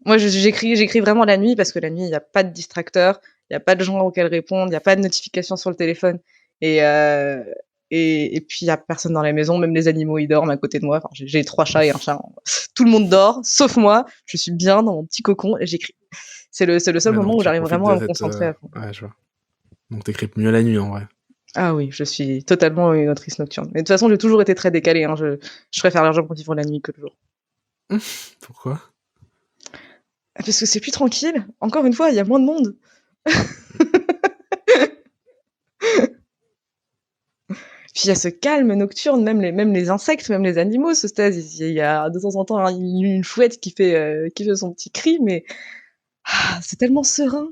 Moi, j'écris vraiment la nuit parce que la nuit, il y a pas de distracteurs, il y a pas de gens auxquels répondre, il y a pas de notifications sur le téléphone et heu et puis il y a personne dans la maison, même les animaux, ils dorment à côté de moi. Enfin, j'ai 3 chats et un chat. Tout le monde dort, sauf moi. Je suis bien dans mon petit cocon et j'écris. C'est le seul Ouais, moment donc où tu j'arrive profites vraiment à de me cette. concentrer à fond. Ouais, je vois. Donc t'écris mieux la nuit en vrai. Ah oui, je suis totalement une autrice nocturne. Mais de toute façon, j'ai toujours été très décalée, hein. Je préfère largement vivre la nuit que le jour. Pourquoi? Parce que c'est plus tranquille. Encore une fois, il y a moins de monde. Puis il y a ce calme nocturne, même les insectes, même les animaux se taisent. Il y a de temps en temps une chouette qui fait son petit cri, mais c'est tellement serein.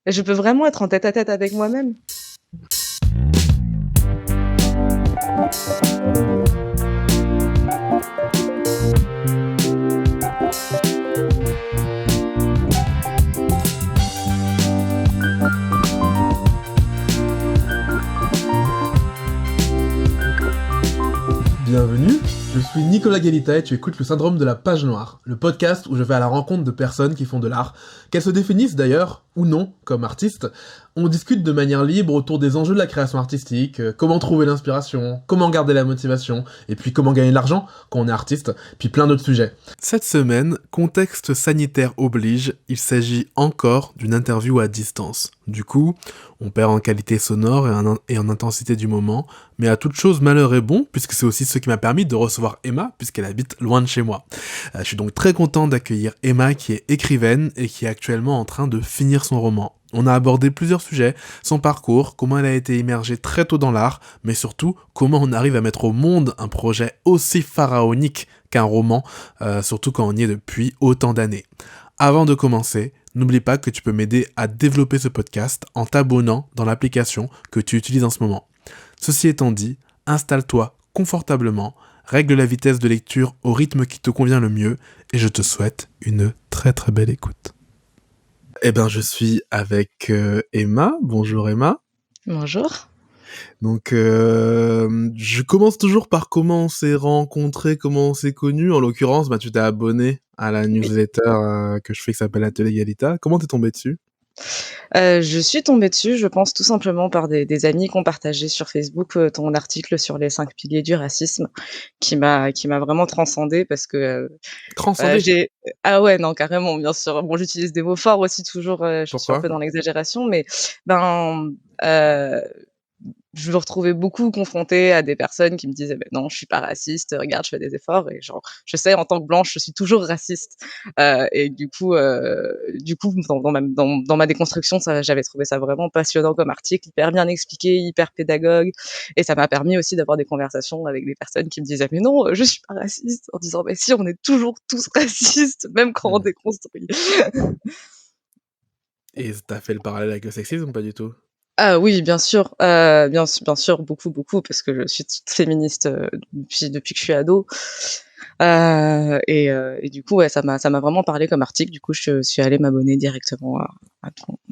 Et je peux vraiment être en tête à tête avec moi-même. Bienvenue, je suis Nicolas Galita et tu écoutes le Syndrome de la Page Noire, le podcast où je vais à la rencontre de personnes qui font de l'art, qu'elles se définissent d'ailleurs, ou non, comme artistes. On discute de manière libre autour des enjeux de la création artistique, comment trouver l'inspiration, comment garder la motivation, et puis comment gagner de l'argent quand on est artiste, puis plein d'autres sujets. Cette semaine, contexte sanitaire oblige, il s'agit encore d'une interview à distance. Du coup, on perd en qualité sonore et en intensité du moment, mais à toute chose malheur est bon, puisque c'est aussi ce qui m'a permis de recevoir Emma, puisqu'elle habite loin de chez moi. Je suis donc très content d'accueillir Emma, qui est écrivaine et qui est actuellement en train de finir son roman. On a abordé plusieurs sujets, son parcours, comment elle a été immergée très tôt dans l'art, mais surtout comment on arrive à mettre au monde un projet aussi pharaonique qu'un roman, surtout quand on y est depuis autant d'années. Avant de commencer, n'oublie pas que tu peux m'aider à développer ce podcast en t'abonnant dans l'application que tu utilises en ce moment. Ceci étant dit, installe-toi confortablement, règle la vitesse de lecture au rythme qui te convient le mieux, et je te souhaite une très très belle écoute. Eh ben, je suis avec Emma. Bonjour Emma. Bonjour. Donc, je commence toujours par comment on s'est rencontrés, comment on s'est connus. En l'occurrence, tu t'es abonné à la Oui. newsletter que je fais qui s'appelle Atelier Galita. Comment t'es tombé dessus? Je suis tombée dessus, je pense tout simplement par des amis qui ont partagé sur Facebook, ton article sur les 5 piliers du racisme qui m'a vraiment transcendée parce que, Transcendé. j'ai ah ouais, non, carrément, bien sûr. Bon, j'utilise des mots forts aussi toujours, je suis un Pourquoi? peu dans l'exagération, mais ben, heu je me retrouvais beaucoup confrontée à des personnes qui me disaient: «Beh, non, je suis pas raciste, regarde, je fais des efforts» et genre, je sais en tant que blanche, je suis toujours raciste, et du coup, dans ma déconstruction, ça j'avais trouvé ça vraiment passionnant comme article, hyper bien expliqué, hyper pédagogue et ça m'a permis aussi d'avoir des conversations avec des personnes qui me disaient: «Mais non, je suis pas raciste», en disant: «Mais si, on est toujours tous racistes, même quand on déconstruit». Et t'as fait le parallèle avec le sexisme ou pas du tout? Ah oui, bien sûr, bien sûr, beaucoup, beaucoup, parce que je suis toute féministe, depuis que je suis ado, et du coup, ouais, ça m'a vraiment parlé comme article. Du coup, je suis allée m'abonner directement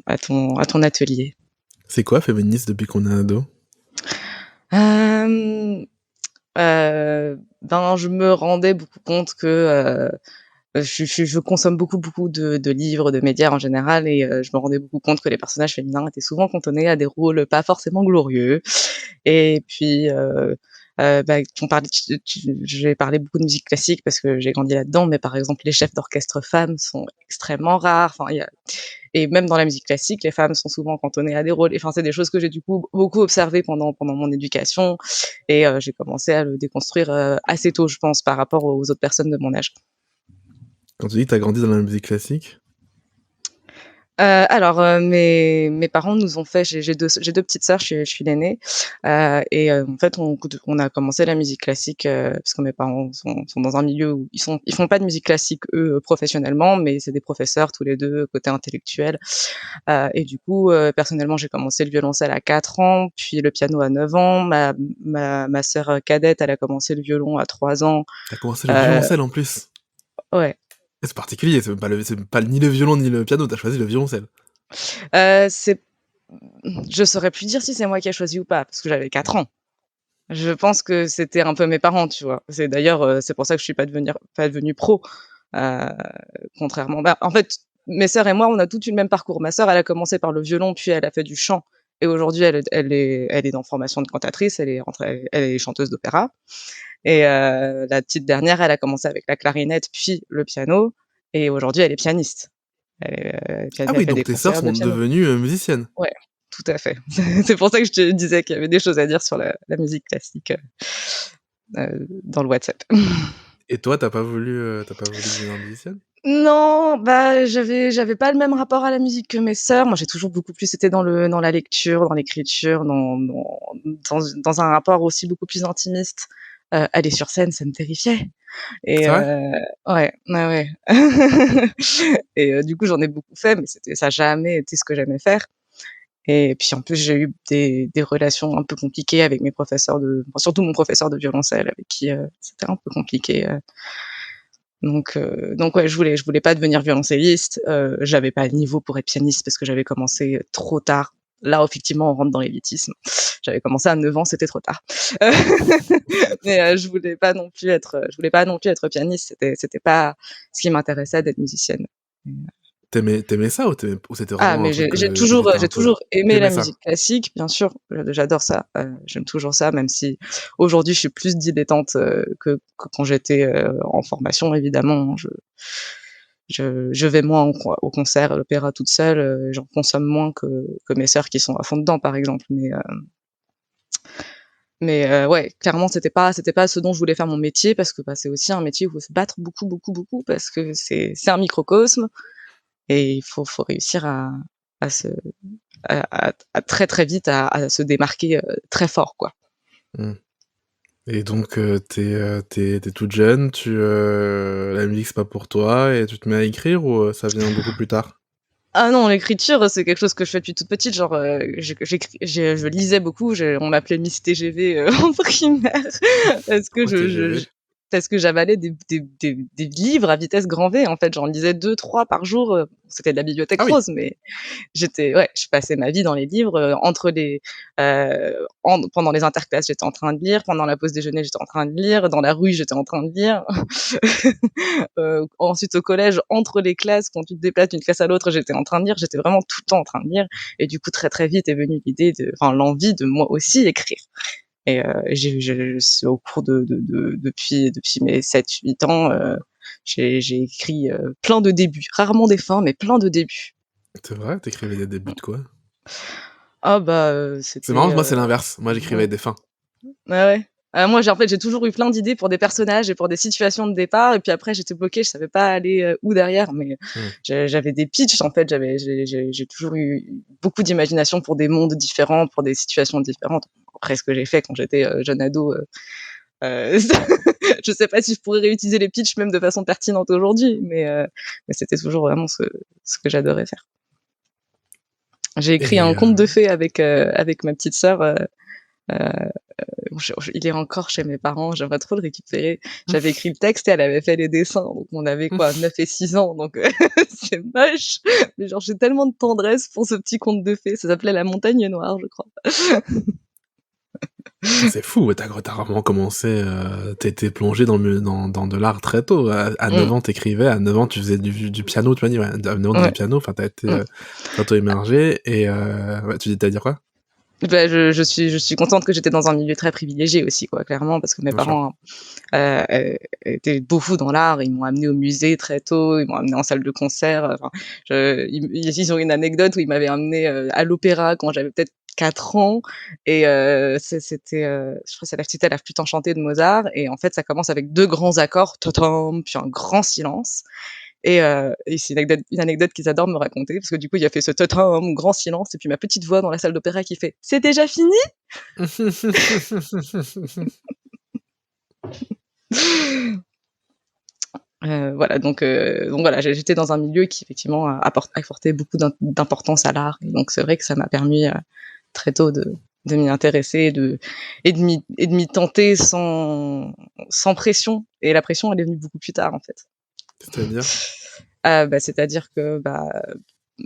à ton atelier. C'est quoi féministe depuis qu'on est ado? Hem, ben, je me rendais beaucoup compte que, je consomme beaucoup, beaucoup de livres, de médias en général et je me rendais beaucoup compte que les personnages féminins étaient souvent cantonnés à des rôles pas forcément glorieux et puis, bah, on parlait j'ai parlé beaucoup de musique classique parce que j'ai grandi là-dedans, mais par exemple, les chefs d'orchestre femmes sont extrêmement rares. Enfin, il y a et même dans la musique classique, les femmes sont souvent cantonnées à des rôles. Enfin, c'est des choses que j'ai du coup beaucoup observées pendant mon éducation et j'ai commencé à le déconstruire, assez tôt, je pense, par rapport aux autres personnes de mon âge. Quand tu dis que t'as grandi dans la musique classique? Alors, mes parents nous ont fait j'ai deux petites sœurs, je suis l'aînée, et en fait, on a commencé la musique classique, parce que mes parents sont dans un milieu où ils font pas de musique classique eux, professionnellement, mais c'est des professeurs tous les 2 côté intellectuel, et du coup, personnellement, j'ai commencé le violoncelle à 4 ans, puis le piano à 9 ans. Ma sœur, cadette, elle a commencé le violon à 3 ans, T'as commencé le heu violoncelle en plus? ouais, C'est particulier, c'est pas ni le violon ni le piano, t'as choisi le violoncelle. c'est je saurais plus dire si c'est moi qui ai choisi ou pas, parce que j'avais 4 ans. Je pense que c'était un peu mes parents, tu vois? C'est d'ailleurs, c'est pour ça que je suis pas devenue pro. Heu, contrairement en fait, mes sœurs et moi, on a toutes eu le même parcours. Ma sœur, elle a commencé par le violon, puis elle a fait du chant et aujourd'hui elle est en formation de cantatrice, elle est chanteuse d'opéra et la petite dernière, elle a commencé avec la clarinette, puis le piano et aujourd'hui elle est pianiste. Ah Elle oui, fait donc des tes sœurs concerts de sont piano. devenues musiciennes. Ouais, tout à fait. C'est pour ça que je te disais qu'il y avait des choses à dire sur la musique classique, dans le WhatsApp. Et toi, t'as pas voulu devenir musicienne? Non, bah, j'avais pas le même rapport à la musique que mes sœurs. Moi, j'ai toujours beaucoup plus été dans la lecture, dans l'écriture, dans un rapport aussi beaucoup plus intimiste. Aller sur scène, ça me terrifiait et C'est vrai? ouais, ouais, ouais et du coup, j'en ai beaucoup fait, mais ça a jamais été ce que j'aimais faire et puis, en plus, j'ai eu des relations un peu compliquées avec mes professeurs surtout mon professeur de violoncelle avec qui, c'était un peu compliqué, donc ouais, je voulais pas devenir violoncelliste, j'avais pas le niveau pour être pianiste parce que j'avais commencé trop tard. Là, effectivement, on rentre dans l'élitisme. J'avais commencé à 9 ans, c'était trop tard. Mais je voulais pas non plus être pianiste, c'était pas ce qui m'intéressait d'être musicienne. T'aimais ça ou c'était Ah, vraiment un mais truc que t'étais un j'ai peu toujours aimé t'aimais la ça? musique classique, bien sûr, j'adore ça, j'aime toujours ça, même si aujourd'hui je suis plus dilettante, que quand j'étais, en formation évidemment. Je vais moins au concert, à l'opéra toute seule, j'en consomme moins que mes sœurs qui sont à fond dedans, par exemple, ouais, clairement c'était pas ce dont je voulais faire mon métier parce que, bah, c'est aussi un métier où il faut se battre beaucoup, beaucoup, beaucoup parce que c'est un microcosme et il faut réussir à se à très, très vite à se démarquer, très fort, quoi. Mmh. Et donc, tu toute jeune, la musique c'est pas pour toi et tu te mets à écrire ou, ça vient beaucoup plus tard? Ah non, l'écriture, c'est quelque chose que je fais depuis toute petite, genre, je lisais beaucoup, on m'appelait Miss TGV, en primaire parce que Pourquoi TGV? parce que j'avalais des livres à vitesse grand V, en fait, j'en lisais 2-3 par jour, c'était de la bibliothèque Ah oui! rose, mais ouais, je passais ma vie dans les livres, pendant les interclasses, j'étais en train de lire, pendant la pause déjeuner, j'étais en train de lire, dans la rue, j'étais en train de lire. Ensuite au collège, entre les classes, quand tu te déplaces d'une classe à l'autre, j'étais en train de lire, j'étais vraiment tout le temps en train de lire et du coup très, très vite est venue l'envie de moi aussi écrire et c'est au cours depuis mes 7-8 ans, j'ai écrit, plein de débuts, rarement des fins, mais plein de débuts. C'est vrai? T'écrivais des débuts de quoi? Ah bah, C'est marrant, c'était, moi c'est l'inverse. Moi mmh, j'écrivais des fins. ouais, ouais. Moi, j'ai toujours eu plein d'idées pour des personnages et pour des situations de départ et puis après j'étais bloquée, je savais pas aller, où derrière, mais Mmh. j'avais des pitchs en fait, j'ai toujours eu beaucoup d'imagination pour des mondes différents, pour des situations différentes. Après ce que j'ai fait quand j'étais, jeune ado, je sais pas si je pourrais réutiliser les pitchs même de façon pertinente aujourd'hui, mais c'était toujours vraiment ce que j'adorais faire. J'ai écrit Et un conte de fées avec ma petite sœur, il est encore chez mes parents, j'aimerais trop le récupérer. J'avais écrit le texte et elle avait fait les dessins, donc on avait quoi, 9 et 6 ans, donc c'est moche, mais genre j'ai tellement de tendresse pour ce petit conte de fées. Ça s'appelait La Montagne Noire, je crois. c'est fou, ouais, tu vraiment commencé, tu étais plongée dans de l'art très tôt. À 9 Mmh, ans, t'écrivais, à 9 ans, tu faisais du piano, tu m'as dit, ouais, à 9 ans, tu faisais ouais, du piano, enfin, tu été, mmh. très tôt immergée et ouais, tu à dire quoi? Bah, je suis contente que j'étais dans un milieu très privilégié aussi, quoi, clairement, parce que mes Bien sûr. parents, étaient beaucoup dans l'art. Ils m'ont amenée au musée très tôt, ils m'ont amenée en salle de concert, enfin, ils ont une anecdote où ils m'avaient amenée, à l'opéra quand j'avais peut-être 4 ans et c'était, je crois que c'est la flûte enchantée de Mozart et en fait, ça commence avec 2 grands accords, totom, puis un grand silence et c'est une anecdote qu'ils adorent me raconter parce que du coup, il a fait ce totom, grand silence et puis ma petite voix dans la salle d'opéra qui fait: «C'est déjà fini?» Voilà, donc voilà, j'étais dans un milieu qui effectivement apportait beaucoup d'importance à l'art et donc c'est vrai que ça m'a permis, très tôt de m'y intéresser et de m'y tenter sans pression et la pression, elle est venue beaucoup plus tard, en fait. C'est-à-dire? Bah, c'est-à-dire que, bah, mmh,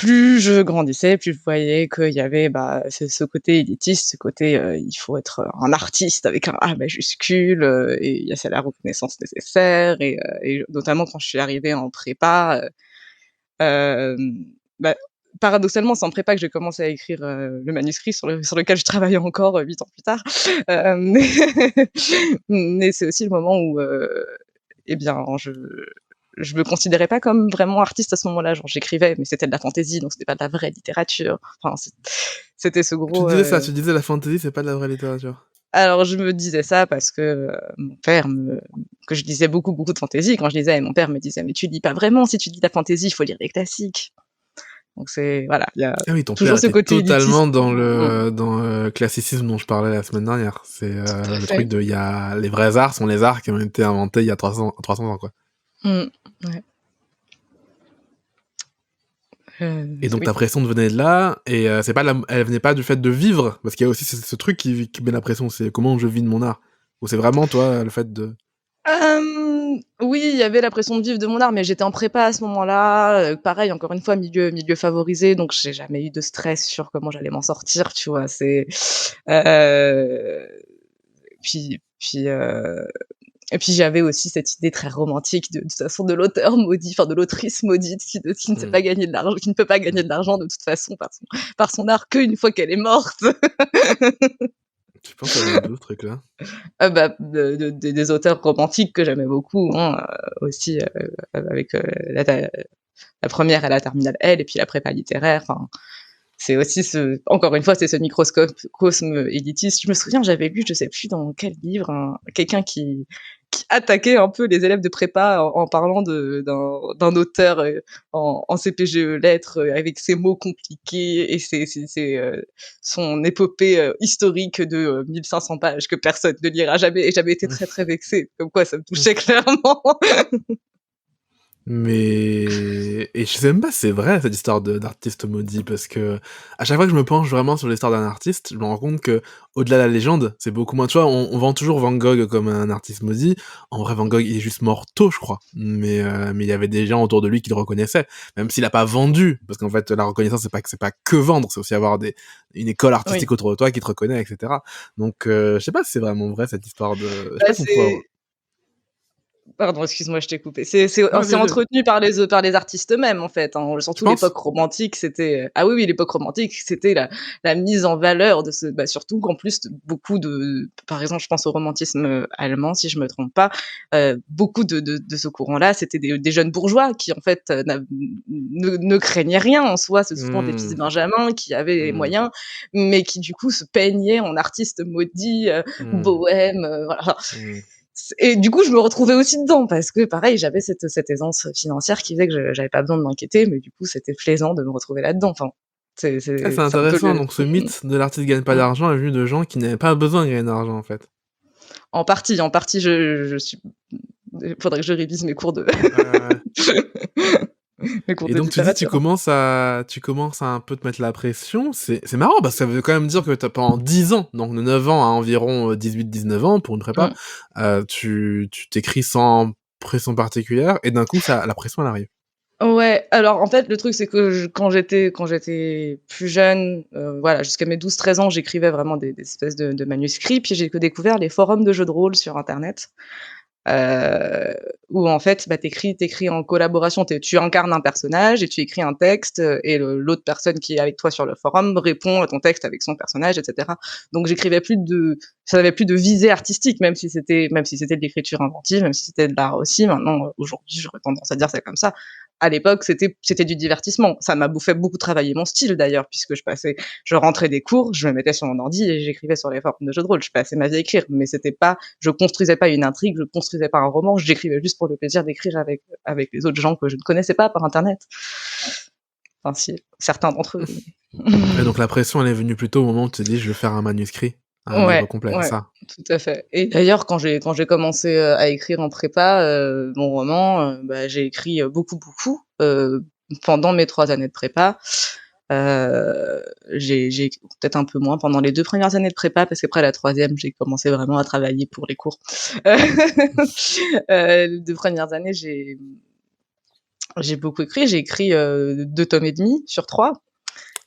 plus je grandissais, plus je voyais qu'il y avait ce côté élitiste, ce côté il faut être un artiste avec un A majuscule et il y a c'est la reconnaissance nécessaire et notamment quand je suis arrivée en prépa, euh, bah, paradoxalement c'est en prépa que j'ai commencé à écrire le manuscrit sur lequel je travaille encore 8 ans plus tard. Mais, mais c'est aussi le moment où eh bien je me considérais pas comme vraiment artiste à ce moment-là. Genre, j'écrivais, mais c'était de la fantaisie, donc c'était pas de la vraie littérature. Enfin, c'était ce Tu gros. disais ça, tu disais la fantasy, c'est pas de la vraie littérature. Alors, je me disais ça parce que mon père que je lisais beaucoup, beaucoup de fantaisie. Quand je lisais, mon père me disait, mais tu lis pas vraiment. Si tu lis de la fantaisie, il faut lire des classiques. Donc voilà, il y a Ah oui, ton père toujours ce était côté élitiste. totalement dans le classicisme dont je parlais la semaine dernière. C'est le fait. truc de, il y a les vrais arts sont les arts qui ont été inventés il y a 300 ans, quoi. Ouais. Et donc Oui. ta pression venait de là, et c'est pas elle venait pas du fait de vivre, parce qu'il y a aussi ce truc qui met la pression, c'est comment je vis de mon art. Ou c'est vraiment toi le fait de. Oui, il y avait la pression de vivre de mon art, mais j'étais en prépa à ce moment-là. Pareil, encore une fois, milieu favorisé, donc j'ai jamais eu de stress sur comment j'allais m'en sortir, tu vois. Euh, puis et puis j'avais aussi cette idée très romantique de toute façon de l'auteur maudit, enfin de l'autrice maudite qui ne sait pas gagner de l'argent, qui ne peut pas gagner de l'argent de toute façon par son art qu'une fois qu'elle est morte. Tu penses à d'où ce truc-là? Des auteurs romantiques que j'aimais beaucoup, hein, aussi avec la première à la terminale L et puis la prépa littéraire. Enfin, c'est aussi encore une fois, c'est ce microcosme élitiste. Je me souviens, j'avais lu, je sais plus dans quel livre, quelqu'un qui attaquait un peu les élèves de prépa en parlant d'un auteur en CPGE lettres avec ses mots compliqués et son épopée historique de 1500 pages que personne ne lira jamais, et j'avais été très très vexée, comme quoi ça me touchait clairement. Mais et je sais même pas si c'est vrai cette histoire d'artiste maudit, parce que à chaque fois que je me penche vraiment sur l'histoire d'un artiste, je me rends compte que au-delà de la légende, c'est beaucoup moins. Tu vois, on vend toujours Van Gogh comme un artiste maudit. En vrai, Van Gogh il est juste mort tôt, je crois. Mais il y avait des gens autour de lui qui le reconnaissaient, même s'il a pas vendu, parce qu'en fait la reconnaissance c'est pas que vendre, c'est aussi avoir une école artistique Oui. autour de toi qui te reconnaît, etc. Donc je sais pas si c'est vraiment vrai cette histoire de. Je sais Bah, pas si on pourrait. Pardon, excuse-moi, je t'ai coupé. C'est Ah, vas-y, vas-y. entretenu par les artistes eux-mêmes, en fait, hein. Tu Surtout penses? l'époque romantique, c'était ah oui, oui, l'époque romantique, c'était la mise en valeur de surtout qu'en plus beaucoup par exemple, je pense au romantisme allemand, si je me trompe pas, beaucoup de ce courant-là, c'était des jeunes bourgeois qui, en fait, ne craignaient rien en soi. C'est souvent des fils de Mmh. Benjamin qui avaient les Mmh. moyens, mais qui du coup se peignaient en artistes maudits, Mmh. bohèmes, voilà. Mmh. Et du coup, je me retrouvais aussi dedans parce que pareil, j'avais cette aisance financière qui faisait que j'avais pas besoin de m'inquiéter, mais du coup, c'était plaisant de me retrouver là-dedans. Enfin, Ah, c'est c'est un peu intéressant, donc ce mythe de l'artiste gagne pas d'argent est venu de gens qui n'avaient pas besoin de gagner d'argent, en fait. en partie, je suis, faudrait que je révise mes cours Ouais. mes cours Et de donc tu dis littérature. tu commences à un peu te mettre la pression, c'est marrant parce que ça veut quand même dire que t'as pendant 10 ans, donc de 9 ans à environ 18-19 ans pour une prépa, Mm. tu t'écris sans pression particulière et d'un coup la pression elle arrive. Ouais, alors en fait, le truc, c'est que quand j'étais plus jeune, voilà, jusqu'à mes 12-13 ans, j'écrivais vraiment des espèces de manuscrits, puis j'ai découvert les forums de jeux de rôle sur internet. Heu, Où en fait, t'écris en collaboration, tu incarnes un personnage et tu écris un texte, et l'autre personne qui est avec toi sur le forum répond à ton texte avec son personnage, et cetera. Donc ça n'avait plus de visée artistique, même si c'était de l'écriture inventive, même si c'était de l'art aussi. Maintenant, aujourd'hui, j'aurais tendance à dire ça comme ça. À l'époque, c'était du divertissement. Ça m'a fait beaucoup travailler mon style d'ailleurs, puisque je rentrais des cours, je me mettais sur mon ordi et j'écrivais sur les forums de jeux de rôle. Je passais ma vie à écrire, mais je construisais pas une intrigue, je construisais pas un roman, j'écrivais juste pour le plaisir d'écrire avec les autres gens que je ne connaissais pas par internet. Enfin, si, certains d'entre eux. Et donc la pression elle est venue plutôt au moment où tu te dis je vais faire un manuscrit, un livre Ouais, complet, c'est ouais, ça? tout à fait. Et d'ailleurs, quand j'ai commencé à écrire en prépa, mon roman, j'ai écrit beaucoup, beaucoup pendant mes 3 années de prépa. J'ai peut-être un peu moins pendant les 2 premières années de prépa, parce qu'après la troisième, j'ai commencé vraiment à travailler pour les cours. Les 2 premières années, J'ai beaucoup écrit, j'ai écrit 2 tomes et demi sur 3.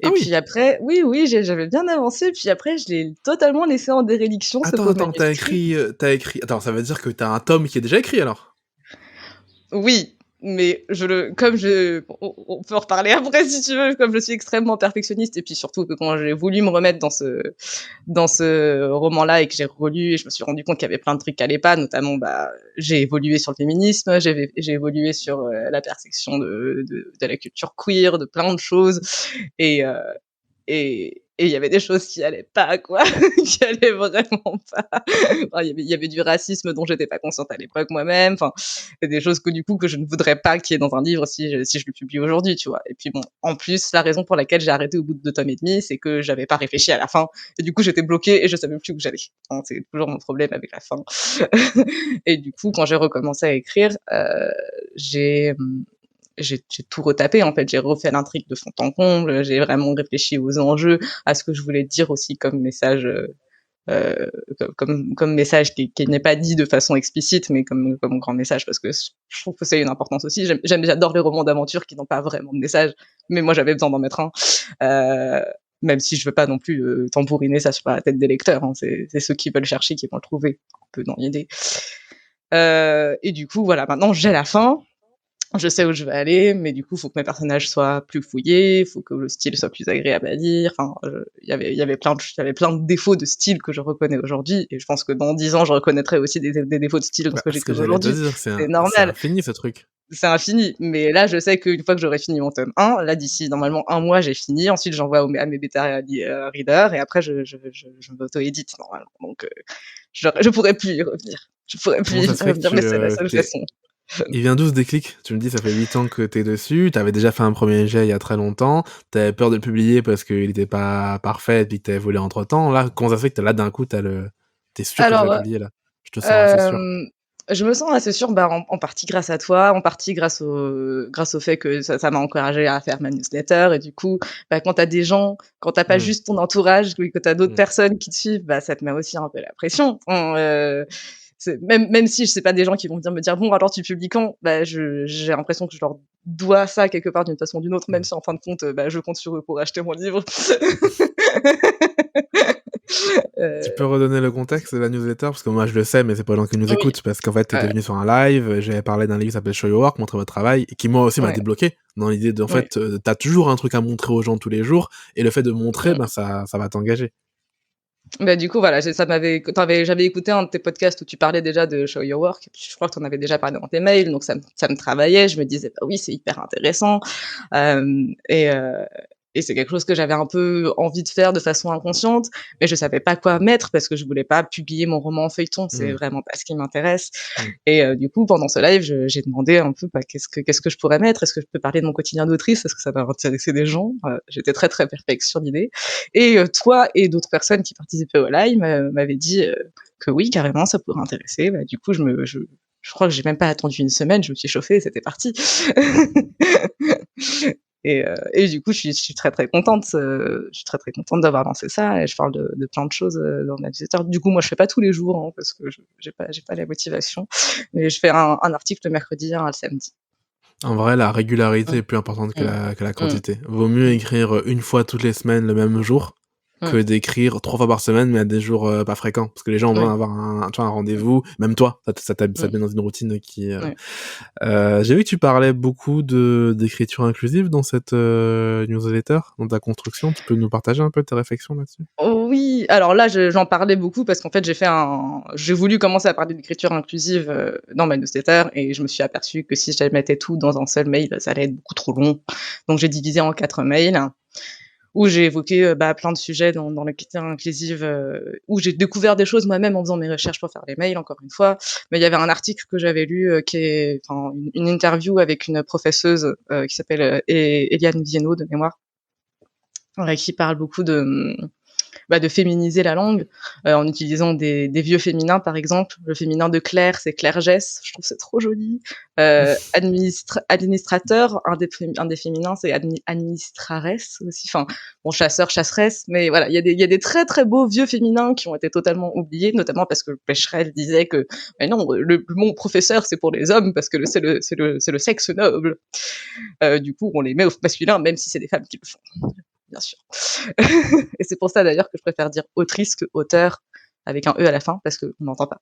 Ah Et oui! puis après, oui, j'avais bien avancé, puis après je l'ai totalement laissé en déréliction, ce Attends, pauvre attends, manuscrit. t'as écrit... Attends, ça veut dire que t'as un tome qui est déjà écrit, alors? Oui, mais on peut en reparler après si tu veux, comme je suis extrêmement perfectionniste, et puis surtout que quand j'ai voulu me remettre dans ce roman-là et que j'ai relu, et je me suis rendu compte qu'il y avait plein de trucs qui allaient pas, notamment, bah, j'ai évolué sur le féminisme, j'ai évolué sur la perception de la culture queer, de plein de choses, et il y avait des choses qui allaient pas, quoi, qui allaient vraiment pas. Enfin, il y avait du racisme dont j'étais pas consciente à l'époque moi-même. Enfin, c'est des choses que du coup que je ne voudrais pas qu'il y ait dans un livre si je le publie aujourd'hui, tu vois. Et puis bon, en plus, la raison pour laquelle j'ai arrêté au bout de 2 tomes et demi, c'est que j'avais pas réfléchi à la fin. Et du coup, j'étais bloquée et je savais plus où j'allais. Enfin, c'est toujours mon problème avec la fin. Et du coup, quand j'ai recommencé à écrire, j'ai j'ai tout retapé en fait, j'ai refait l'intrigue de fond en comble, j'ai vraiment réfléchi aux enjeux, à ce que je voulais dire aussi comme message, comme message qui n'est pas dit de façon explicite, mais comme grand message, parce que je trouve que c'est une importance aussi. J'adore les romans d'aventure qui n'ont pas vraiment de message, mais moi j'avais besoin d'en mettre un. Euh, Même si je veux pas non plus tambouriner ça sur la tête des lecteurs, hein. C'est ceux qui veulent chercher qui vont le trouver, un peu dans l'idée. Et du coup, voilà, maintenant j'ai la fin, je sais où je vais aller, mais du coup, il faut que mes personnages soient plus fouillés, il faut que le style soit plus agréable à lire. Enfin, il y avait plein de défauts de style que je reconnais aujourd'hui, et je pense que dans 10 ans, je reconnaîtrai aussi des défauts de style dans Bah, ce que ce que j'écris j'allais te aujourd'hui. dire, C'est c'est normal, infini, ce truc. c'est infini. Mais là, je sais qu'une fois que j'aurai fini mon tome 1, là, d'ici normalement un mois, j'ai fini. Ensuite, j'envoie à mes bêta readers, et après, je m'auto-édite normalement. Donc, je pourrais plus y revenir. Je pourrais plus Comment ça y se fait que revenir, mais c'est la seule façon. Il vient d'où ce déclic? Tu me dis, ça fait 8 ans que t'es dessus, t'avais déjà fait un premier jet il y a très longtemps, t'avais peur de le publier parce qu'il était pas parfait, et puis que t'avais volé entre temps. Là, comment ça se fait que là, d'un coup, t'es sûr que tu vas Alors, publier, là? Je te sens assez sûr. Hem, je me sens assez sûre, bah, en partie grâce à toi, en partie grâce au fait que ça m'a encouragée à faire ma newsletter, et du coup, bah, quand tu pas Mmh. juste ton entourage, que tu as d'autres Mmh. personnes qui te suivent, bah, ça te met aussi un peu la pression. C'est même si c'est pas des gens qui vont venir me dire: «Bon, alors tu publies quand?» Bah, j'ai l'impression que je leur dois ça quelque part d'une façon ou d'une autre, même Mmh. si en fin de compte, bah, je compte sur eux pour acheter mon livre. Tu Heu, peux redonner le contexte de la newsletter? Parce que moi, je le sais, mais c'est pas les gens qui nous oui, écoutent. Parce qu'en fait, t'étais ouais, venu sur un live, j'avais parlé d'un livre qui s'appelle Show Your Work, Montrer votre travail, et qui moi aussi m'a ouais, débloqué dans l'idée de, en ouais. fait, tu toujours un truc à montrer aux gens tous les jours, et le fait de montrer, Mmh. ben, ça va t'engager. Bah, du coup, voilà, j'avais écouté un de tes podcasts où tu parlais déjà de Show Your Work, et puis je crois que tu en avais déjà parlé dans tes mails, donc ça me travaillait. Je me disais: «Bah, oui, c'est hyper intéressant». Hem et c'est quelque chose que j'avais un peu envie de faire de façon inconsciente, mais je savais pas quoi mettre parce que je voulais pas publier mon roman en feuilleton, c'est Mmh. vraiment pas ce qui m'intéresse. Mmh. Et du coup, pendant ce live, j'ai demandé un peu, bah, qu'est-ce que je pourrais mettre? Est-ce que je peux parler de mon quotidien d'autrice? Est-ce que ça va intéresser des gens? J'étais très, très perplexe sur l'idée, et toi et d'autres personnes qui participaient au live m'avaient dit, que oui, carrément, ça pourrait intéresser. Bah, du coup, je crois que j'ai même pas attendu une semaine, je me suis chauffée et c'était parti. Et du coup, je suis très, très contente, je suis très, très contente d'avoir lancé ça, et je parle de plein de choses, dans ma newsletter. Du coup, moi, je fais pas tous les jours, hein, parce que je j'ai pas la motivation, mais je fais un article le mercredi, un le samedi. En vrai, la régularité Mmh, est plus importante que mmh, la mmh, quantité. Vaut mieux écrire une fois toutes les semaines le même jour mmh, que d'écrire 3 fois par semaine, mais à des jours pas fréquents. Parce que les gens ont besoin oui, d'avoir tu vois, un mmh, rendez-vous. Même toi, ça te mmh, met dans une routine qui. ouais. J'ai vu que tu parlais beaucoup d'écriture inclusive dans cette newsletter, dans ta construction. Tu peux nous partager un peu tes réflexions là-dessus? Oui, alors là, j'en parlais beaucoup parce qu'en fait, j'ai voulu commencer à parler d'écriture inclusive, dans ma newsletter, et je me suis aperçue que si je mettais tout dans un seul mail, ça allait être beaucoup trop long. Donc j'ai divisé en 4 mails où j'ai évoqué, bah, plein de sujets dans l'écriture inclusive, où j'ai découvert des choses moi-même en faisant mes recherches pour faire les mails, encore une fois. Mais il y avait un article que j'avais lu, qui est enfin une interview avec une professeuse, qui s'appelle, Eliane Viennot de mémoire, qui parle beaucoup de féminiser la langue en utilisant des vieux féminins, par exemple. Le féminin de Claire, c'est Clairgesse, je trouve que c'est trop joli. Administrateur, un des féminins, c'est administrares aussi. Enfin, bon, chasseur, chasseresse, mais voilà, il y a des très très beaux vieux féminins qui ont été totalement oubliés, notamment parce que Pécherel disait que mais non, mon professeur c'est pour les hommes parce que c'est le sexe noble. Du coup, on les met au masculin, même si c'est des femmes qui le font, bien sûr. Et c'est pour ça d'ailleurs que je préfère dire autrice que auteur avec un E à la fin parce qu'on n'entend pas.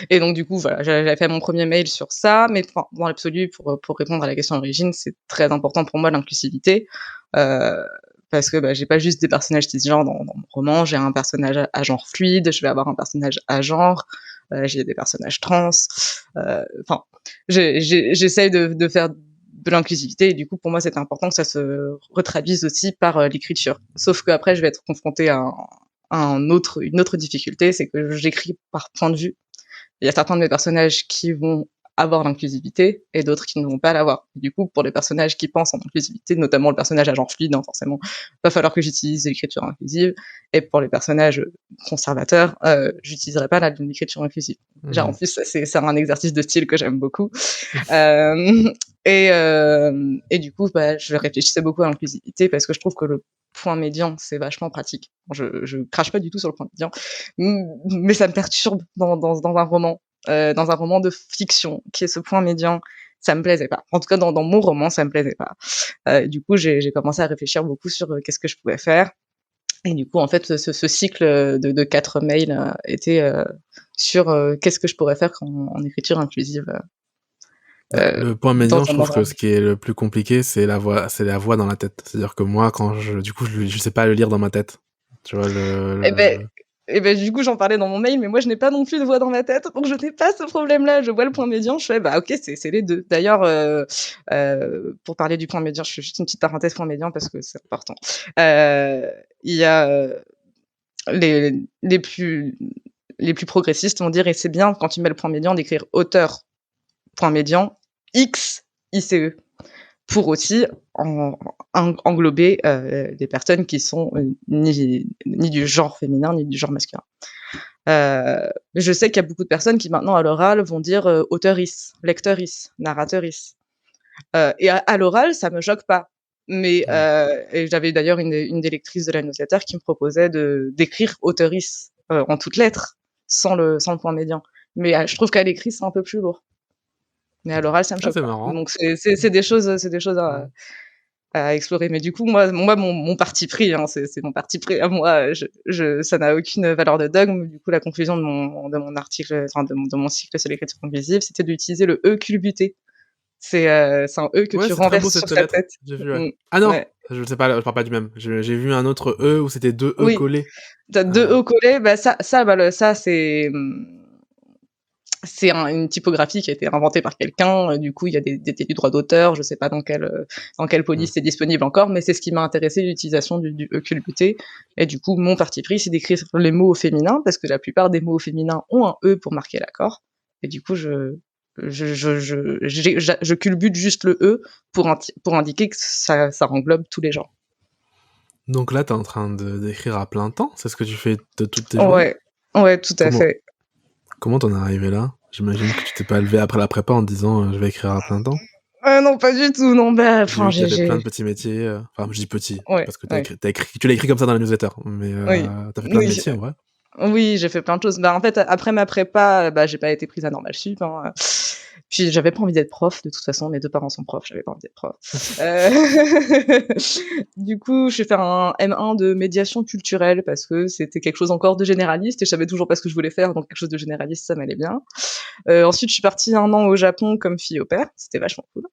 Et donc du coup, voilà, j'avais fait mon premier mail sur ça, mais dans l'absolu, pour répondre à la question d'origine, c'est très important pour moi l'inclusivité, parce que j'ai pas juste des personnages cisgenres dans mon roman, j'ai un personnage à genre fluide, je vais avoir un personnage à genre, j'ai des personnages trans, enfin, j'essaye de faire de l'inclusivité, et du coup, pour moi, c'est important que ça se retraduise aussi par l'écriture. Sauf qu'après, je vais être confrontée à une autre difficulté, c'est que j'écris par point de vue. Il y a certains de mes personnages qui vont avoir l'inclusivité et d'autres qui ne vont pas l'avoir. Du coup, pour les personnages qui pensent en inclusivité, notamment le personnage à genre fluide, forcément, va falloir que j'utilise l'écriture inclusive. Et pour les personnages conservateurs, j'utiliserai pas l'écriture inclusive. Déjà, en plus, c'est un exercice de style que j'aime beaucoup. Et du coup, je réfléchissais beaucoup à l'inclusivité parce que je trouve que le point médian, c'est vachement pratique. Je crache pas du tout sur le point médian, mais ça me perturbe dans un roman. Dans un roman de fiction, qui est ce point médian, ça me plaisait pas. En tout cas, dans mon roman, ça me plaisait pas. Du coup, j'ai commencé à réfléchir beaucoup sur qu'est-ce que je pouvais faire. Et du coup, en fait, ce cycle de 4 mails était sur qu'est-ce que je pourrais faire en écriture inclusive. Le point médian, je trouve que ce qui est le plus compliqué, c'est la voix dans la tête. C'est-à-dire que moi, quand je sais pas le lire dans ma tête. Tu vois, du coup, j'en parlais dans mon mail, mais moi, je n'ai pas non plus de voix dans ma tête, donc je n'ai pas ce problème-là. Je vois le point médian, je fais, ok, c'est les deux. D'ailleurs, pour parler du point médian, je fais juste une petite parenthèse point médian parce que c'est important. Il y a les plus progressistes vont dire, et c'est bien quand tu mets le point médian d'écrire auteur point médian X ICE pour aussi englober des personnes qui sont ni du genre féminin ni du genre masculin. Je sais qu'il y a beaucoup de personnes qui maintenant à l'oral vont dire auteurice, lecteurice, narrateurice. Et à l'oral, ça me choque pas. Mais et j'avais d'ailleurs une des lectrices de l'annonciateur qui me proposait d'écrire auteurice en toutes lettres, sans le point médian. Mais je trouve qu'à l'écrit, c'est un peu plus lourd. Mais à l'oral, ça me choque pas. Marrant. Donc c'est des choses à explorer. Mais du coup, moi mon parti pris, c'est mon parti pris à moi. Ça n'a aucune valeur de dogme. Du coup, la conclusion de mon article, enfin de mon cycle sur l'écriture inclusive, c'était d'utiliser le E culbuté. C'est un E que tu renverses sur ta tête. J'ai vu, ouais. Ah non, je sais pas, je parle pas du même. J'ai vu un autre E où c'était 2 E collés. T'as 2 E collés, ça c'est une typographie qui a été inventée par quelqu'un. Du coup, il y a des du droit d'auteur. Je sais pas dans quelle police c'est disponible encore, mais c'est ce qui m'a intéressé, l'utilisation du E culbuté. Et du coup, mon parti pris, c'est d'écrire les mots au féminin, parce que la plupart des mots au féminin ont un E pour marquer l'accord. Et du coup, je culbute juste le E pour indiquer que ça englobe tous les genres. Donc là, t'es en train d'écrire à plein temps? C'est ce que tu fais de toutes tes journées? Ouais, tout à fait. Comment t'en es arrivé là? J'imagine que tu t'es pas levé après la prépa en te disant je vais écrire à plein temps. Non, pas du tout, non, j'ai plein de petits métiers, enfin je dis petits, parce que tu l'as écrit comme ça dans la newsletter, mais t'as fait plein de métiers en vrai. Oui, j'ai fait plein de choses. En fait, après ma prépa, j'ai pas été prise à Normal Sup. Puis j'avais pas envie d'être prof, de toute façon, mes 2 parents sont profs, j'avais pas envie d'être prof. Du coup, j'ai fait un M1 de médiation culturelle parce que c'était quelque chose encore de généraliste et je savais toujours pas ce que je voulais faire, donc quelque chose de généraliste, ça m'allait bien. Ensuite, je suis partie 1 an au Japon comme fille au pair, c'était vachement cool.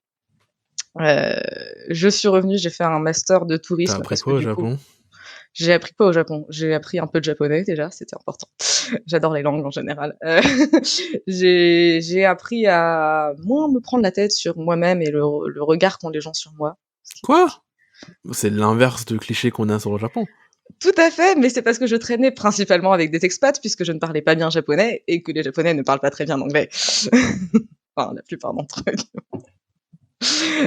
Je suis revenue, j'ai fait un master de tourisme. T'as appris quoi au Japon? J'ai appris quoi au Japon? J'ai appris un peu de japonais déjà, c'était important. J'adore les langues en général. J'ai appris à moins me prendre la tête sur moi-même et le regard qu'ont les gens sur moi. Quoi? C'est l'inverse de cliché qu'on a sur le Japon. Tout à fait, mais c'est parce que je traînais principalement avec des expats puisque je ne parlais pas bien japonais et que les japonais ne parlent pas très bien anglais. Enfin, la plupart d'entre eux.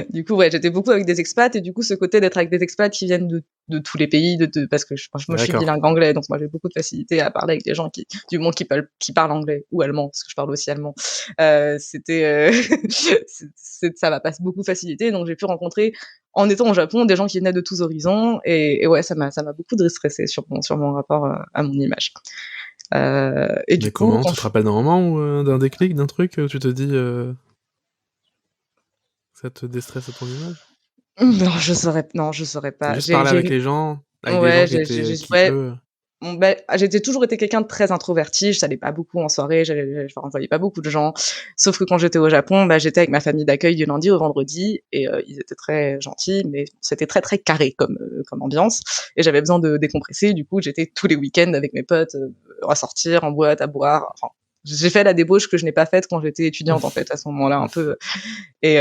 Du coup, ouais, j'étais beaucoup avec des expats et du coup, ce côté d'être avec des expats qui viennent de tous les pays, parce que moi, je suis D'accord. bilingue anglais, donc moi, j'ai beaucoup de facilité à parler avec des gens du monde qui parlent anglais ou allemand, parce que je parle aussi allemand. Ça m'a pas beaucoup facilité, donc j'ai pu rencontrer, en étant au Japon, des gens qui venaient de tous horizons et ouais, ça m'a beaucoup déstressé sur mon rapport à mon image. Et Mais du coup, comment? Tu te rappelles d'un moment ou d'un déclic, d'un truc, tu te dis ça te déstresse à ton image? non, je saurais T'as pas. juste parlé avec les gens Ouais, qui étaient qui ouais. eux J'ai toujours été quelqu'un de très introverti, je n'allais pas beaucoup en soirée, enfin, je voyais pas beaucoup de gens. Sauf que quand j'étais au Japon, j'étais avec ma famille d'accueil du lundi au vendredi et ils étaient très gentils, mais c'était très très carré comme ambiance. Et j'avais besoin de décompresser, du coup j'étais tous les week-ends avec mes potes à sortir en boîte, à boire. Enfin, j'ai fait la débauche que je n'ai pas faite quand j'étais étudiante en fait à ce moment-là un peu. Et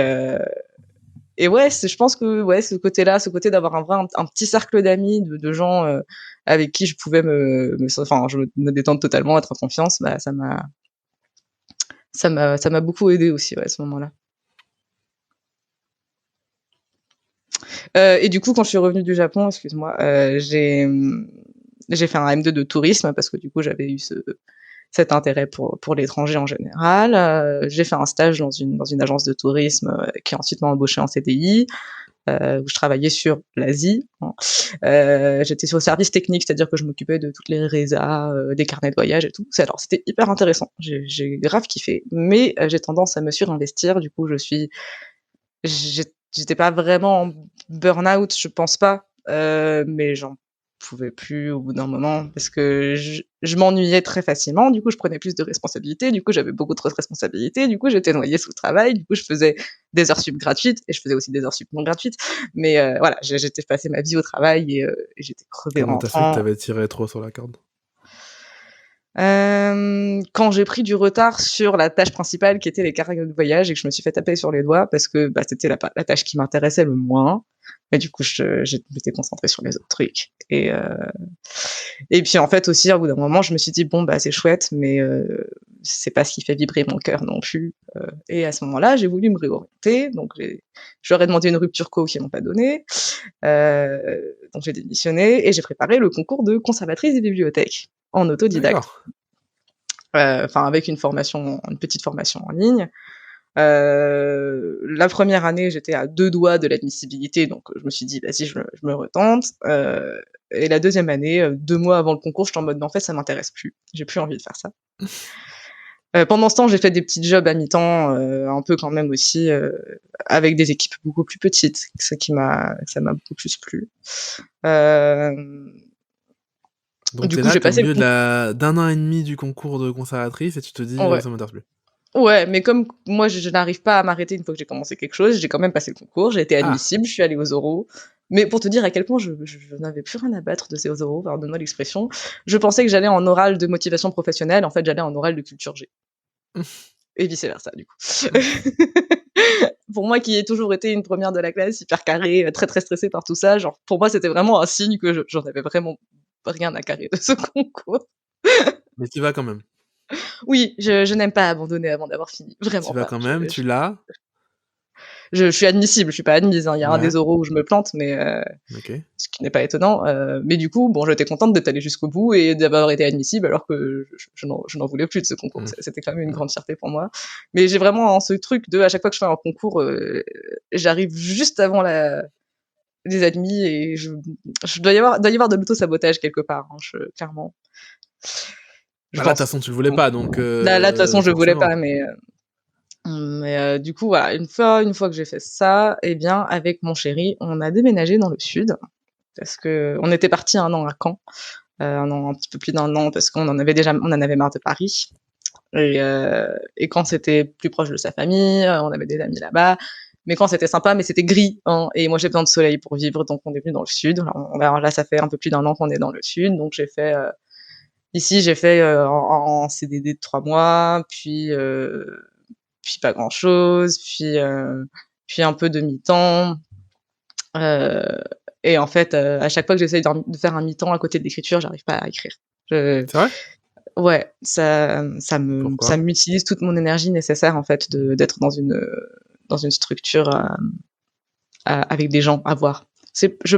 et ouais, je pense que ouais, ce côté-là, ce côté d'avoir un petit cercle d'amis, de gens avec qui je pouvais enfin, je me détendre totalement, être en confiance, ça m'a beaucoup aidé aussi, ouais, à ce moment-là. Et du coup, quand je suis revenue du Japon, excuse-moi, j'ai fait un M2 de tourisme parce que du coup, j'avais eu cet intérêt pour l'étranger en général. J'ai fait un stage dans une agence de tourisme qui ensuite m'a embauché en CDI. Où je travaillais sur l'Asie. Hein. J'étais sur le service technique, c'est-à-dire que je m'occupais de toutes les résas, des carnets de voyage et tout. Alors, c'était hyper intéressant. J'ai grave kiffé, mais j'ai tendance à me surinvestir. Du coup, j'étais pas vraiment en burn-out, je pense pas, mais j'en pouvais plus au bout d'un moment parce que je m'ennuyais très facilement. Du coup, je prenais plus de responsabilités. Du coup, j'avais beaucoup trop de responsabilités. Du coup, j'étais noyée sous le travail. Du coup, je faisais des heures sup gratuites et je faisais aussi des heures sup non gratuites. Mais voilà, j'étais passé ma vie au travail et j'étais crevée en comment t'as su que rentrant. t'avais tiré trop sur la corde? Quand j'ai pris du retard sur la tâche principale qui était les carnets de voyage et que je me suis fait taper sur les doigts parce que c'était la tâche qui m'intéressait le moins. Mais du coup, j'étais concentrée sur les autres trucs. Et puis en fait aussi, au bout d'un moment, je me suis dit bon c'est chouette, mais c'est pas ce qui fait vibrer mon cœur non plus. Et à ce moment-là, j'ai voulu me réorienter, donc j'aurais demandé une rupture co qui m'ont pas donné. Donc j'ai démissionné et j'ai préparé le concours de conservatrice des bibliothèques en autodidacte. D'accord. Enfin avec une petite formation en ligne. La première année, j'étais à 2 doigts de l'admissibilité, donc je me suis dit: «Vas-y, je me retente». Et la deuxième année, 2 mois avant le concours, j'étais en mode: «Mais en fait, ça m'intéresse plus. J'ai plus envie de faire ça». Pendant ce temps, j'ai fait des petits jobs à mi-temps, un peu quand même aussi, avec des équipes beaucoup plus petites. Ça m'a beaucoup plus plu. Donc Du t'es coup, là, j'ai t'es au passé le milieu concours. d'un an et demi du concours de conservatrice et tu te dis Ouais. ça m'intéresse plus. Ouais, mais comme moi, je n'arrive pas à m'arrêter une fois que j'ai commencé quelque chose, j'ai quand même passé le concours, j'ai été Ah, admissible, je suis allée aux oraux. Mais pour te dire à quel point je n'avais plus rien à battre de ces oraux, pardonne-moi l'expression, je pensais que j'allais en oral de motivation professionnelle, en fait, j'allais en oral de culture G. Et vice versa, du coup. Pour moi, qui ai toujours été une première de la classe, hyper carrée, très très stressée par tout ça, genre, pour moi, c'était vraiment un signe que j'en avais vraiment rien à carrer de ce concours. mais tu vas quand même. Oui, je n'aime pas abandonner avant d'avoir fini, Tu vraiment vas pas. quand même, tu l'as. Je suis admissible, je suis pas admise, hein. Il y a un Ouais. des oraux où je me plante, mais Ok. ce qui n'est pas étonnant. Mais du coup, bon, j'étais contente d'être allée jusqu'au bout et d'avoir été admissible alors que je n'en voulais plus de ce concours. Mm. C'était quand même une Mm. grande fierté pour moi. Mais j'ai vraiment ce truc de, à chaque fois que je fais un concours, j'arrive juste avant les admis et doit y avoir de l'auto-sabotage quelque part, hein, clairement. Je Bah là, de toute pense. façon, tu le voulais pas, donc Là, de toute façon, je voulais forcément. pas, mais du coup, voilà, une fois que j'ai fait ça, eh bien, avec mon chéri, on a déménagé dans le sud parce que on était parti un an à Caen, un petit peu plus d'un an parce qu'on on en avait marre de Paris. Et quand c'était plus proche de sa famille, on avait des amis là-bas. Mais quand c'était sympa, mais c'était gris, hein, et moi j'ai besoin de soleil pour vivre, donc on est venu dans le sud. Alors, là, ça fait un peu plus d'un an qu'on est dans le sud, donc ici j'ai fait en CDD de 3 mois, puis pas grand-chose, puis un peu de mi-temps. Euh, et en fait, à chaque fois que j'essaye de faire un mi-temps à côté de l'écriture, j'arrive pas à écrire. Je, C'est vrai? ouais, ça Pourquoi? m'utilise toute mon énergie nécessaire en fait d'être dans dans une structure avec des gens à voir. Je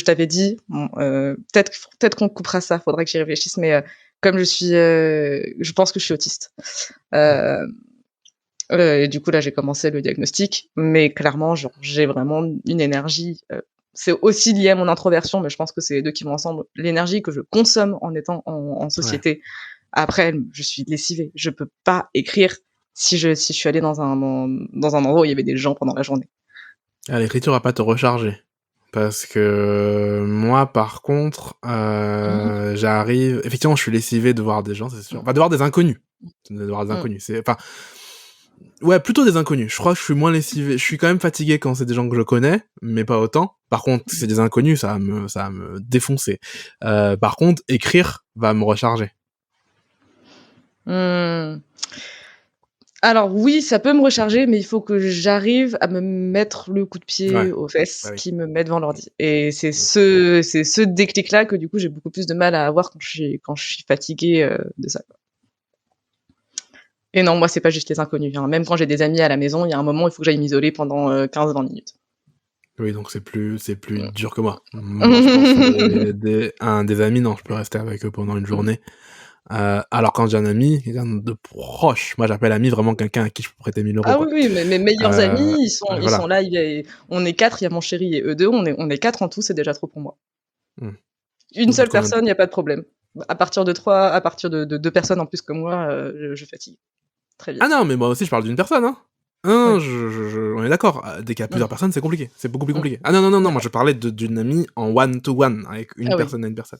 t'avais dit, bon, peut-être qu'on coupera ça, faudrait que j'y réfléchisse, mais comme je pense que je suis autiste. Et du coup, là, j'ai commencé le diagnostic, mais clairement, genre, j'ai vraiment une énergie. C'est aussi lié à mon introversion, mais je pense que c'est les deux qui vont ensemble. L'énergie que je consomme en étant en société. Après, je suis lessivée. Je peux pas écrire si je suis allée dans un endroit où il y avait des gens pendant la journée. Ah, l'écriture va pas te recharger. Parce que moi, par contre, j'arrive... Effectivement, je suis lessivé de voir des gens, c'est sûr. Enfin, de voir des inconnus. De voir des inconnus. Enfin... Ouais, plutôt des inconnus. Je crois que je suis moins lessivé. Je suis quand même fatigué quand c'est des gens que je connais, mais pas autant. Par contre, si c'est des inconnus, ça va me défoncer. Par contre, écrire va me recharger. Alors oui, ça peut me recharger, mais il faut que j'arrive à me mettre le coup de pied aux fesses qui me met devant l'ordi. Et c'est ce déclic-là que du coup j'ai beaucoup plus de mal à avoir quand je suis fatiguée de ça. Et non, moi c'est pas juste les inconnus. Hein. Même quand j'ai des amis à la maison, il y a un moment où il faut que j'aille m'isoler pendant 15-20 minutes. Oui, donc c'est plus dur que moi. Moi, je pense des amis, non, je peux rester avec eux pendant une journée. Alors quand j'ai un ami, quelqu'un de proche, moi j'appelle ami vraiment quelqu'un à qui je peux prêter 1000 €. Ah quoi. oui, mais mes meilleurs amis, ils voilà. sont là, on est 4, il y a mon chéri et eux deux, on est 4 en tout, c'est déjà trop pour moi. Une seule personne, il n'y a pas de problème. À partir de 3, à partir de 2 personnes en plus que moi, je fatigue. Très vite. Ah non, mais moi aussi je parle d'une personne, hein. Non, on est d'accord. Dès qu'il y a plusieurs personnes, c'est compliqué. C'est beaucoup plus compliqué. Ah non, moi je parlais d'une amie en one-to-one, avec une personne à une personne.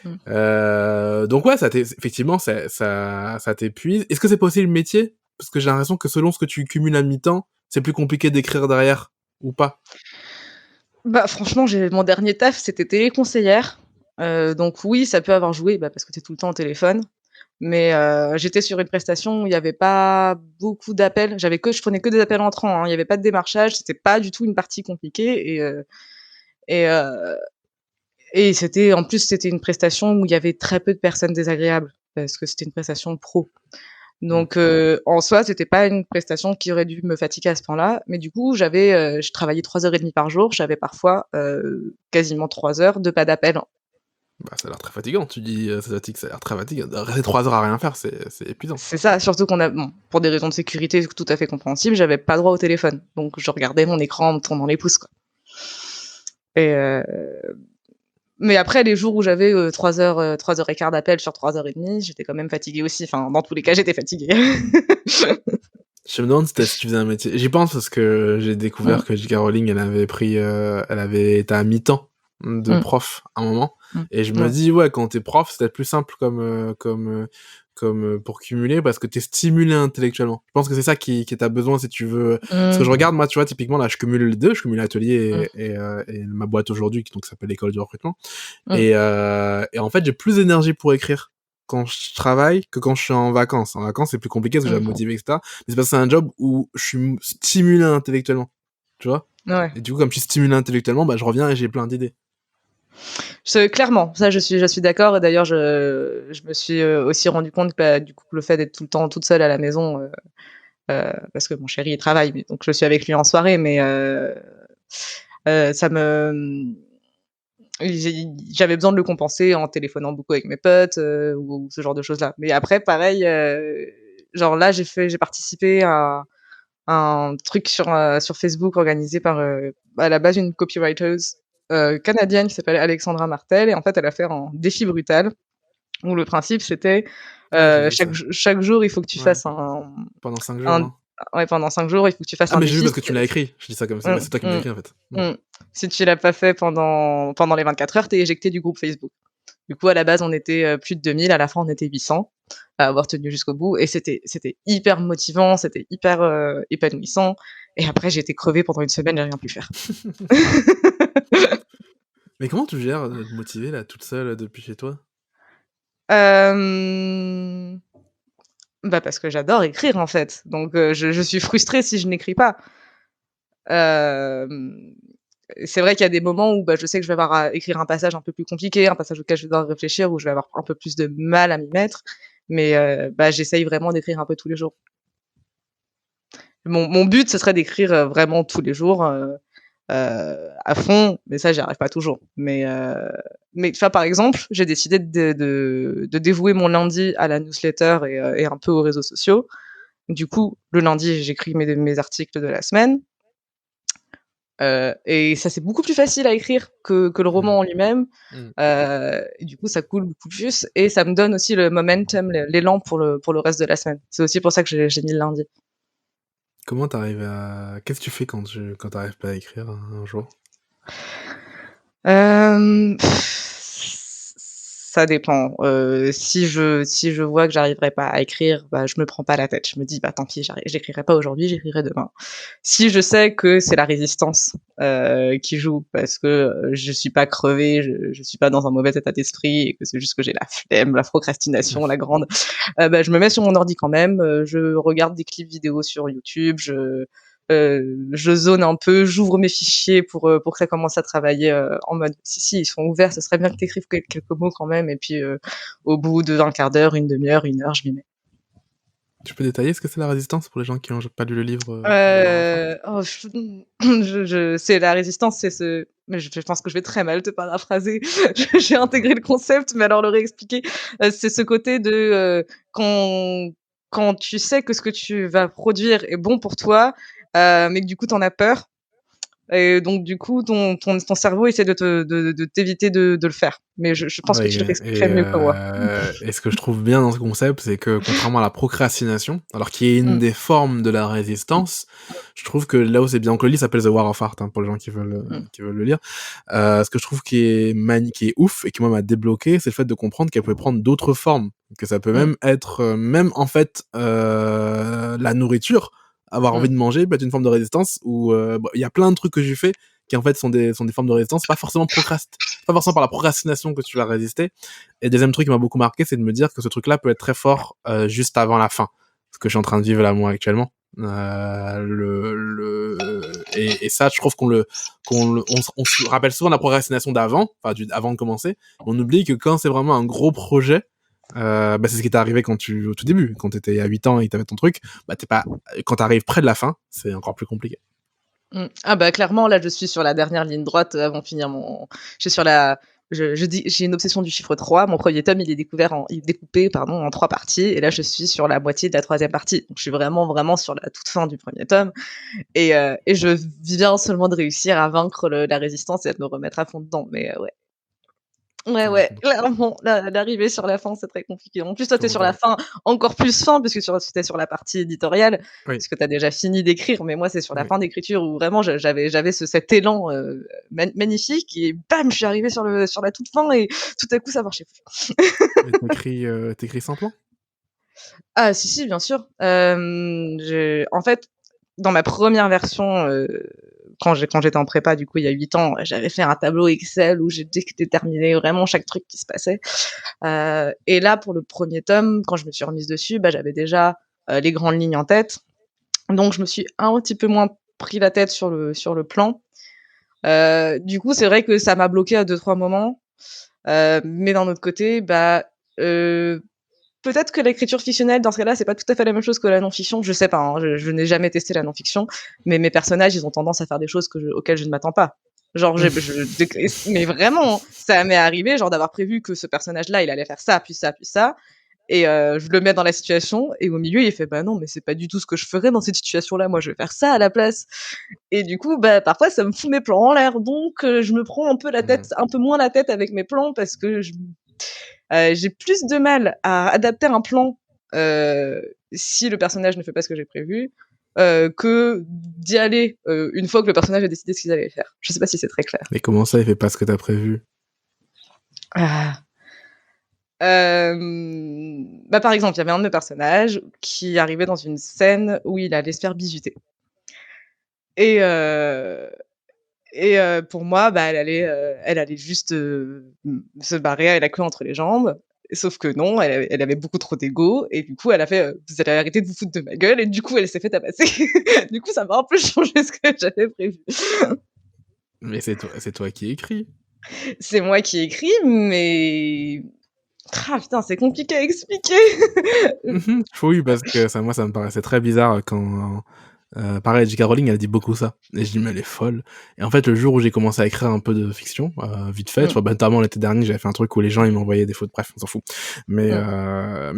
Donc ouais, effectivement, ça t'épuise. Est-ce que c'est pas aussi le métier? Parce que j'ai l'impression que selon ce que tu cumules à mi-temps, c'est plus compliqué d'écrire derrière, ou pas? Bah franchement, mon dernier taf, c'était téléconseillère. Donc oui, ça peut avoir joué, parce que t'es tout le temps au téléphone. Mais j'étais sur une prestation où il n'y avait pas beaucoup d'appels. Je prenais que des appels entrants. Hein. Il n'y avait pas de démarchage. C'était pas du tout une partie compliquée. Et c'était, en plus, c'était une prestation où il y avait très peu de personnes désagréables parce que c'était une prestation pro. Donc en soi, c'était pas une prestation qui aurait dû me fatiguer à ce point-là. Mais du coup, je travaillais 3h30 par jour. J'avais parfois quasiment 3 heures de pas d'appel. Bah, ça a l'air très fatigant, tu dis, ça a l'air très fatigant. Rester 3 heures à rien faire, c'est épuisant. C'est ça, surtout pour des raisons de sécurité tout à fait compréhensibles, j'avais pas droit au téléphone. Donc je regardais mon écran en me tournant les pouces, quoi. Mais après, les jours où j'avais 3h15 d'appel sur 3h30, j'étais quand même fatiguée aussi. Enfin, dans tous les cas, j'étais fatiguée. Je me demande si tu faisais un métier. J'y pense parce que j'ai découvert que J.K. Rowling, elle avait été à mi-temps de prof à un moment. Et je me dis, quand t'es prof, c'est peut-être plus simple comme pour cumuler parce que t'es stimulé intellectuellement. Je pense que c'est ça qui t'as besoin si tu veux. Parce que je regarde, moi, tu vois, typiquement, là, je cumule les deux. Je cumule l'atelier et ma boîte aujourd'hui, qui s'appelle l'école du recrutement. Et en fait, j'ai plus d'énergie pour écrire quand je travaille que quand je suis en vacances. En vacances, c'est plus compliqué parce que je dois me motiver, etc. Mais c'est parce que c'est un job où je suis stimulé intellectuellement. Tu vois? Et du coup, comme je suis stimulé intellectuellement, je reviens et j'ai plein d'idées. Clairement, ça je suis d'accord. Et d'ailleurs, je me suis aussi rendu compte que du coup, le fait d'être tout le temps toute seule à la maison, parce que mon chéri il travaille, donc je suis avec lui en soirée, mais j'avais besoin de le compenser en téléphonant beaucoup avec mes potes ou ce genre de choses-là. Mais après, pareil, genre là, j'ai participé à un truc sur Facebook organisé par à la base une copywriter canadienne qui s'appelle Alexandra Martel, et en fait elle a fait un défi brutal où le principe c'était chaque jour il faut que tu fasses pendant 5 jours, non? Pendant 5 jours il faut que tu fasses un mais défi. j'ai vu parce que tu me l'as écrit, je dis ça comme ça, c'est toi qui me l'as écrit en fait. Si tu l'as pas fait pendant les 24 heures, t'es éjecté du groupe Facebook. Du coup, à la base, on était plus de 2000, à la fin, on était 800 à avoir tenu jusqu'au bout, et c'était hyper motivant, c'était hyper épanouissant. Et après, j'ai été crevée pendant une semaine, j'ai rien pu faire. Mais comment tu gères de te motiver là, toute seule depuis chez toi? Parce que j'adore écrire en fait, donc je suis frustrée si je n'écris pas. C'est vrai qu'il y a des moments où je sais que je vais avoir à écrire un passage un peu plus compliqué, un passage auquel je vais devoir réfléchir, où je vais avoir un peu plus de mal à m'y mettre, mais j'essaye vraiment d'écrire un peu tous les jours. Mon but, ce serait d'écrire vraiment tous les jours à fond, mais ça, j'y arrive pas toujours. Mais tu vois, par exemple, j'ai décidé de dévouer mon lundi à la newsletter et un peu aux réseaux sociaux. Du coup, le lundi, j'écris mes articles de la semaine. Et ça, c'est beaucoup plus facile à écrire que le roman en lui-même. Et du coup, ça coule beaucoup plus. Et ça me donne aussi le momentum, l'élan pour le reste de la semaine. C'est aussi pour ça que j'ai mis le lundi. Comment t'arrives à... Qu'est-ce que tu fais quand t'arrives pas à écrire un jour? Ça dépend. Si je vois que j'arriverai pas à écrire, bah, je me prends pas la tête. Je me dis: «Bah, tant pis, j'écrirai pas aujourd'hui, j'écrirai demain». Si je sais que c'est la résistance, qui joue parce que, je suis pas crevée, je suis pas dans un mauvais état d'esprit et que c'est juste que j'ai la flemme, la procrastination, la grande, bah, je me mets sur mon ordi quand même, je regarde des clips vidéo sur YouTube, je zone un peu, j'ouvre mes fichiers pour que ça commence à travailler en mode si, ils sont ouverts, ce serait bien que tu écrives quelques mots quand même. Et puis au bout d'un quart d'heure, une demi-heure, une heure, je m'y mets. Tu peux détailler ce que c'est la résistance pour les gens qui n'ont pas lu le livre la dernière fois? Oh, c'est la résistance, c'est ce. Mais je pense que je vais très mal te paraphraser. J'ai intégré le concept, mais alors le réexpliquer, c'est ce côté de quand tu sais que ce que tu vas produire est bon pour toi, mais que du coup t'en as peur. Et donc du coup, ton cerveau essaie de t'éviter de le faire. Mais je pense que Ouais, tu le réexpliquerais mieux que moi. et ce que je trouve bien dans ce concept, c'est que contrairement à la procrastination, alors qui est une Mmh. des formes de la résistance, je trouve que là où c'est bien, donc le livre s'appelle The War of Art, hein, pour les gens Mmh. qui veulent le lire. Ce que je trouve qui est ouf et qui moi m'a débloqué, c'est le fait de comprendre qu'elle peut prendre d'autres formes, que ça peut Mmh. même être, même en fait, la nourriture, avoir Mmh. envie de manger peut être une forme de résistance, ou il y a plein de trucs que j'ai fait qui en fait sont des formes de résistance, pas forcément par la procrastination que tu vas résister. Et deuxième truc qui m'a beaucoup marqué, c'est de me dire que ce truc-là peut être très fort juste avant la fin, ce que je suis en train de vivre là moi actuellement. Et ça, je trouve on se rappelle souvent la procrastination d'avant, enfin avant de commencer. On oublie que quand c'est vraiment un gros projet, bah c'est ce qui t'est arrivé au tout début, quand t'étais à 8 ans et que t'avais ton truc, bah quand t'arrives près de la fin, c'est encore plus compliqué. Mmh. Ah bah, clairement, là, je suis sur la dernière ligne droite avant de finir mon je suis sur la je dis j'ai une obsession du chiffre 3. Mon premier tome, il est découpé, pardon, en 3 parties et là, je suis sur la moitié de la troisième partie. Donc je suis vraiment, vraiment sur la toute fin du premier tome et je viens seulement de réussir à vaincre la résistance et à me remettre à fond dedans. Mais ouais. Ouais, Ouais, ouais, clairement, l'arrivée sur la fin, c'est très compliqué. En plus, toi, tu es comment sur la t'arrives? fin, encore plus fin, puisque tu es sur la partie éditoriale, Oui, puisque tu as déjà fini d'écrire, mais moi, c'est sur la oui. fin d'écriture où vraiment j'avais cet élan magnifique et bam, je suis arrivée sur la toute fin et tout à coup, ça marchait plus. Mais t'écris sans plan? Ah si, si, bien sûr. En fait, dans ma première version, quand j'étais en prépa, du coup, il y a 8 ans, j'avais fait un tableau Excel où j'ai déterminé vraiment chaque truc qui se passait. Et là, pour le premier tome, quand je me suis remise dessus, bah, j'avais déjà les grandes lignes en tête. Donc, je me suis un petit peu moins pris la tête sur le plan. Du coup, c'est vrai que ça m'a bloqué à 2-3 moments. Mais d'un autre côté, bah, heu, peut-être que l'écriture fictionnelle, dans ce cas-là, c'est pas tout à fait la même chose que la non-fiction. Je sais pas, hein, je n'ai jamais testé la non-fiction, mais mes personnages, ils ont tendance à faire des choses auxquelles je ne m'attends pas. Genre, mais vraiment, hein, ça m'est arrivé, genre, d'avoir prévu que ce personnage-là, il allait faire ça, puis ça, puis ça. Et je le mets dans la situation, et au milieu, il fait bah non, mais c'est pas du tout ce que je ferais dans cette situation-là. Moi, je vais faire ça à la place. Et du coup, bah parfois, ça me fout mes plans en l'air. Donc, je me prends Mmh. un peu moins la tête avec mes plans parce que j'ai plus de mal à adapter un plan si le personnage ne fait pas ce que j'ai prévu, que d'y aller une fois que le personnage a décidé ce qu'ils allaient faire. Je sais pas si c'est très clair. Mais comment ça, il fait pas ce que t'as prévu? Ah. Bah, par exemple, il y avait un de mes personnages qui arrivait dans une scène où il allait se faire bisuter. Et heu pour moi, bah, elle allait juste, se barrer avec la queue entre les jambes. Sauf que non, elle avait beaucoup trop d'ego et du coup, elle a fait, «Vous allez arrêter de vous foutre de ma gueule» et du coup, elle s'est fait tabasser. Du coup, ça m'a un peu changé ce que j'avais prévu. Mais c'est toi qui écris. C'est moi qui écris, mais ah putain, c'est compliqué à expliquer. Oui, parce que ça, moi, ça me paraissait très bizarre quand Pareil, J.K. Rowling, elle dit beaucoup ça. Et je dis, mais elle est folle. Et en fait, le jour où j'ai commencé à écrire un peu de fiction, vite fait, tu vois, notamment l'été dernier, j'avais fait un truc où les gens, ils m'envoyaient des fautes, bref, on s'en fout. Mais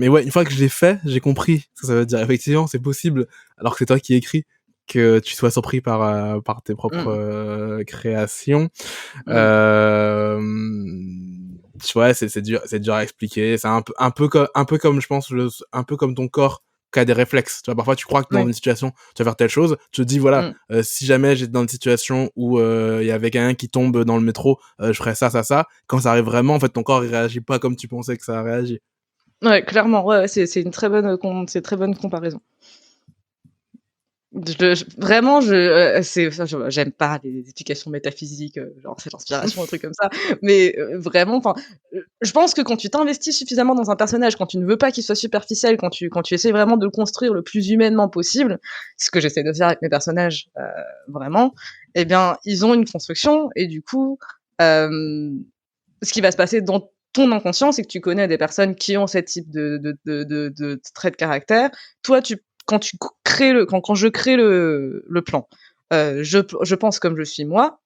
ouais, une fois que je l'ai fait, j'ai compris ce que ça veut dire. Effectivement, c'est possible, alors que c'est toi qui écris, que tu sois surpris par tes propres créations. Tu vois, c'est dur à expliquer. C'est un peu comme, je pense, un peu comme ton corps qui a des réflexes. Tu vois, parfois tu crois que dans une situation tu vas faire telle chose, tu te dis voilà, si jamais j'étais dans une situation où il y avait quelqu'un qui tombe dans le métro, je ferais ça. Quand ça arrive vraiment, en fait, ton corps il réagit pas comme tu pensais que ça réagit. Ouais, clairement, ouais, c'est une très bonne comparaison. Vraiment, j'aime pas les explications métaphysiques, genre c'est l'inspiration, un truc comme ça. Mais vraiment, enfin, je pense que quand tu t'investis suffisamment dans un personnage, quand tu ne veux pas qu'il soit superficiel, quand tu essaies vraiment de le construire le plus humainement possible, ce que j'essaie de faire avec mes personnages, vraiment, eh bien, ils ont une construction et du coup, ce qui va se passer dans ton inconscient, c'est que tu connais des personnes qui ont ce type de traits de caractère. Toi, quand je crée le plan, je pense comme je suis moi,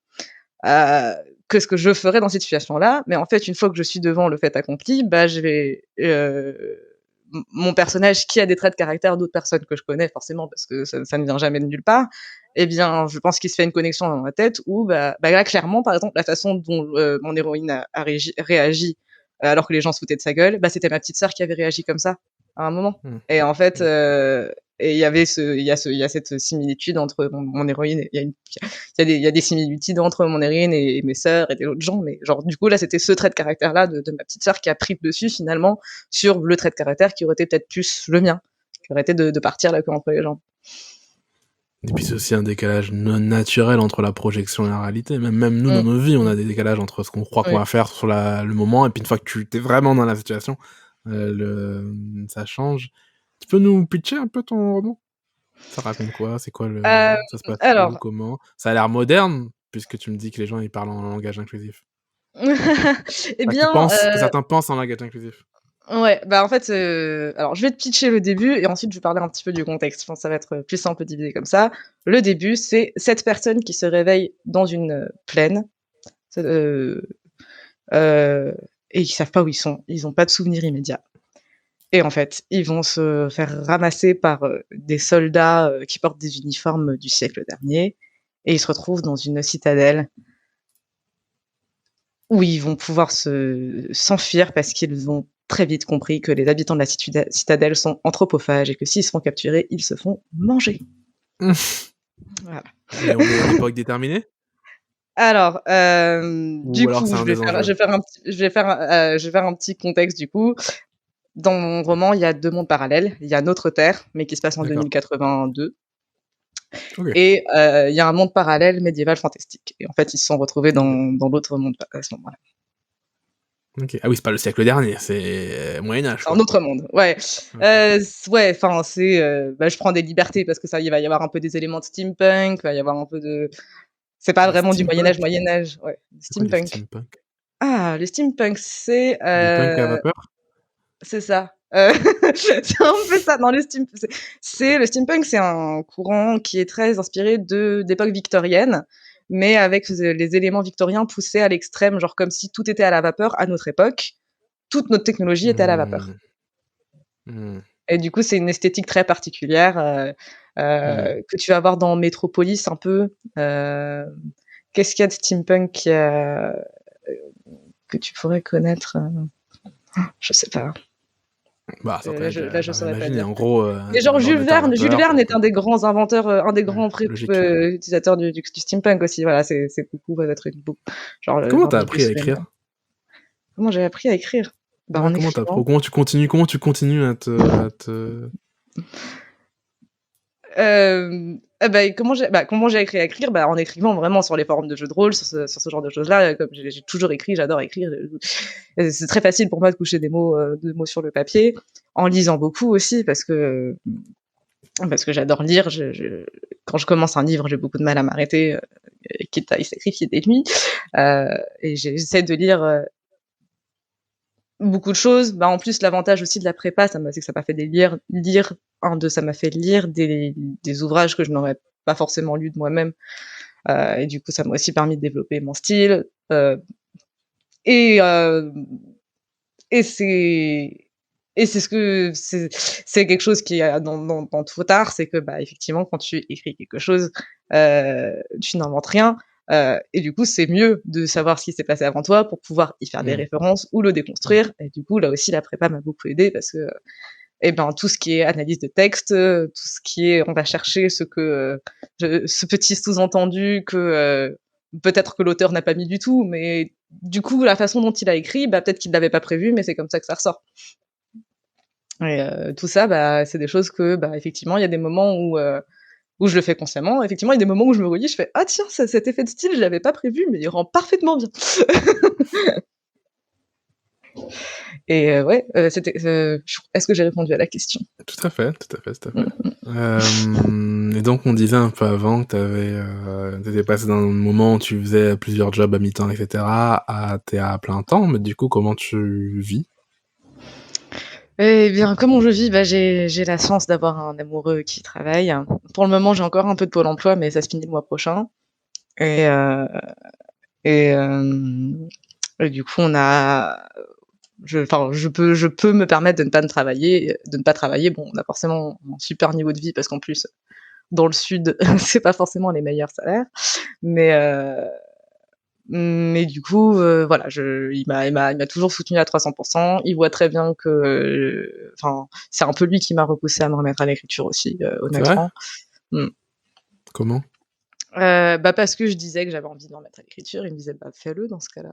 que ce que je ferais dans cette situation-là, mais en fait, une fois que je suis devant le fait accompli, bah, je vais, mon personnage qui a des traits de caractère d'autres personnes que je connais, forcément, parce que ça ne vient jamais de nulle part, eh bien, je pense qu'il se fait une connexion dans ma tête où, bah là, clairement, par exemple, la façon dont mon héroïne a réagi, alors que les gens se foutaient de sa gueule, bah, c'était ma petite sœur qui avait réagi comme ça, à un moment. Et en fait, et il y a cette similitude entre mon héroïne, il y a des similitudes entre mon héroïne et mes sœurs et des autres gens, mais genre, du coup, là, c'était ce trait de caractère-là de ma petite sœur qui a pris le dessus, finalement, sur le trait de caractère qui aurait été peut-être plus le mien, qui aurait été de partir la queue entre les jambes. Et puis c'est aussi un décalage non naturel entre la projection et la réalité. Même nous, dans nos vies, on a des décalages entre ce qu'on croit qu'on va faire sur le moment, et puis une fois que tu t'es vraiment dans la situation, ça change. Tu peux nous pitcher un peu ton roman ? Ça raconte quoi ? C'est quoi ça se passe où ? Comment ? Ça a l'air moderne, puisque tu me dis que les gens ils parlent en langage inclusif. Eh bien, que certains pensent en langage inclusif. Ouais, bah en fait, alors je vais te pitcher le début et ensuite je vais parler un petit peu du contexte. Je pense que ça va être plus simple de diviser comme ça. Le début, c'est 7 personnes qui se réveillent dans une plaine, et ils savent pas où ils sont. Ils ont pas de souvenirs immédiats. Et en fait, ils vont se faire ramasser par des soldats qui portent des uniformes du siècle dernier, et ils se retrouvent dans une citadelle où ils vont pouvoir s'enfuir parce qu'ils ont très vite compris que les habitants de la citadelle sont anthropophages et que s'ils se font capturer, ils se font manger. Voilà. Et on est à une époque déterminée ? Alors, du coup, je vais faire un petit contexte du coup. Dans mon roman, il y a 2 mondes parallèles. Il y a Notre Terre, mais qui se passe en 2082. Okay. Et il y a un monde parallèle médiéval fantastique. Et en fait, ils se sont retrouvés dans l'autre monde à ce moment-là. Okay. Ah oui, c'est pas le siècle dernier, c'est Moyen-Âge. C'est un autre monde, ouais. Ouais, enfin, je prends des libertés parce que ça, il va y avoir un peu des éléments de steampunk, il va y avoir un peu de... C'est pas vraiment du Moyen-Âge, ouais. Steampunk. Ah, le steampunk, c'est... Du punk à vapeur ? C'est ça. C'est un peu ça. Non, le steampunk, c'est un courant qui est très inspiré d'époque victorienne, mais avec les éléments victoriens poussés à l'extrême, genre comme si tout était à la vapeur à notre époque. Toute notre technologie était à la vapeur. Et du coup, c'est une esthétique très particulière que tu vas voir dans Metropolis un peu. Qu'est-ce qu'il y a de steampunk que tu pourrais connaître je sais pas. Bah, ça là, je saurais pas dire. En gros, mais genre Jules Verne est un des grands inventeurs, un des grands utilisateurs du steampunk aussi. Voilà, c'est beaucoup peut-être genre. Comment t'as appris à écrire ? Comment j'ai appris à écrire ? Bah, en écrivant. Comment tu continues à te... Comment j'ai appris à écrire ? Bah, en écrivant vraiment sur les forums de jeux de rôle, sur ce genre de choses-là. Comme j'ai toujours écrit, j'adore écrire. C'est très facile pour moi de coucher des mots sur le papier, en lisant beaucoup aussi, parce que j'adore lire. Quand je commence un livre, j'ai beaucoup de mal à m'arrêter, quitte à y sacrifier des nuits. Et j'essaie de lire beaucoup de choses. Bah, en plus, l'avantage aussi de la prépa, c'est que ça m'a fait ça m'a fait lire des ouvrages que je n'aurais pas forcément lus de moi-même. Et du coup, ça m'a aussi permis de développer mon style. Et, euh, et c'est, et c'est quelque chose qui est dans tout art, c'est que, bah, effectivement, quand tu écris quelque chose, tu n'inventes rien. Et du coup, c'est mieux de savoir ce qui s'est passé avant toi pour pouvoir y faire des références ou le déconstruire. Et du coup, là aussi, la prépa m'a beaucoup aidée parce que, eh ben, tout ce qui est analyse de texte, tout ce qui est, on va chercher ce petit sous-entendu que peut-être que l'auteur n'a pas mis du tout, mais du coup, la façon dont il a écrit, bah, peut-être qu'il l'avait pas prévu, mais c'est comme ça que ça ressort. Et tout ça, bah, c'est des choses que, bah, effectivement, il y a des moments où je le fais consciemment. Effectivement, il y a des moments où je me relis, je fais ah tiens, cet effet de style, je l'avais pas prévu, mais il rend parfaitement bien. Et est-ce que j'ai répondu à la question? Tout à fait. Et donc, on disait un peu avant que t'étais passé d'un moment où tu faisais plusieurs jobs à mi-temps, etc., t'es à plein temps, mais du coup, comment tu vis? Eh bien, comment je vis? Bah, j'ai la chance d'avoir un amoureux qui travaille. Pour le moment, j'ai encore un peu de Pôle emploi, mais ça se finit le mois prochain. Et, euh, et, euh, et du coup, je peux me permettre de ne pas travailler. Bon, on a forcément un super niveau de vie parce qu'en plus, dans le sud, c'est pas forcément les meilleurs salaires. Mais, mais du coup, voilà, il m'a toujours soutenu à 300%. Il voit très bien que, enfin, c'est un peu lui qui m'a repoussé à me remettre à l'écriture aussi, C'est vrai? honnêtement. Mm. Comment? Bah parce que je disais que j'avais envie de me remettre à l'écriture, il me disait bah fais-le dans ce cas-là.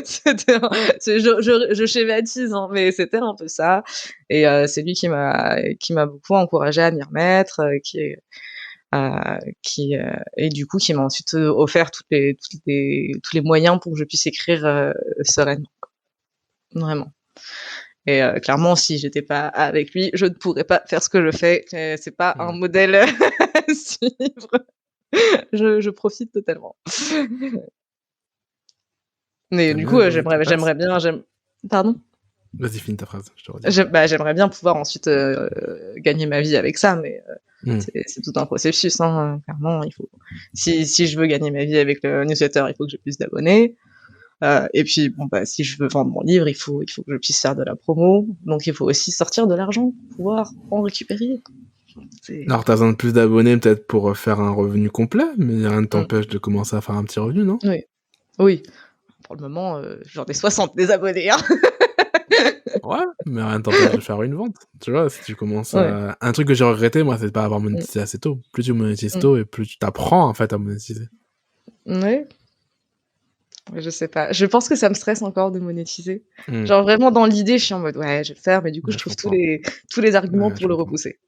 C'était je schématise hein, mais c'était un peu ça. Et c'est lui qui m'a beaucoup encouragée à m'y remettre, et du coup qui m'a ensuite offert tous les moyens pour que je puisse écrire sereinement, vraiment. Et clairement, si j'étais pas avec lui, je ne pourrais pas faire ce que je fais. C'est pas un modèle à suivre. Je profite totalement. Mais T'aimes du bien coup, les journées qui passent? pardon? Vas-y, finis ta phrase, je te redis. J'aimerais bien pouvoir ensuite gagner ma vie avec ça, mais Hmm. c'est tout un processus, hein, clairement. Si je veux gagner ma vie avec le newsletter, il faut que j'ai plus d'abonnés. Et puis, bon, bah, si je veux vendre mon livre, il faut que je puisse faire de la promo. Donc, il faut aussi sortir de l'argent pour pouvoir en récupérer. Alors, t'as besoin de plus d'abonnés peut-être pour faire un revenu complet, mais rien ne Mm. t'empêche de commencer à faire un petit revenu, non? Oui. Oui. Pour le moment, j'en ai 60 des abonnés, hein. Ouais, mais rien ne t'empêche de faire une vente. Tu vois, si tu commences Ouais. à... Un truc que j'ai regretté, moi, c'est de pas avoir monétisé assez tôt. Plus tu monétises Mm. tôt et plus tu t'apprends, en fait, à monétiser. Ouais. Je sais pas. Je pense que ça me stresse encore de monétiser. Hmm. Genre vraiment dans l'idée, je suis en mode ouais, je vais le faire, mais du coup, Ouais, je je trouve comprends. tous les arguments Ouais, je pour le comprends. repousser.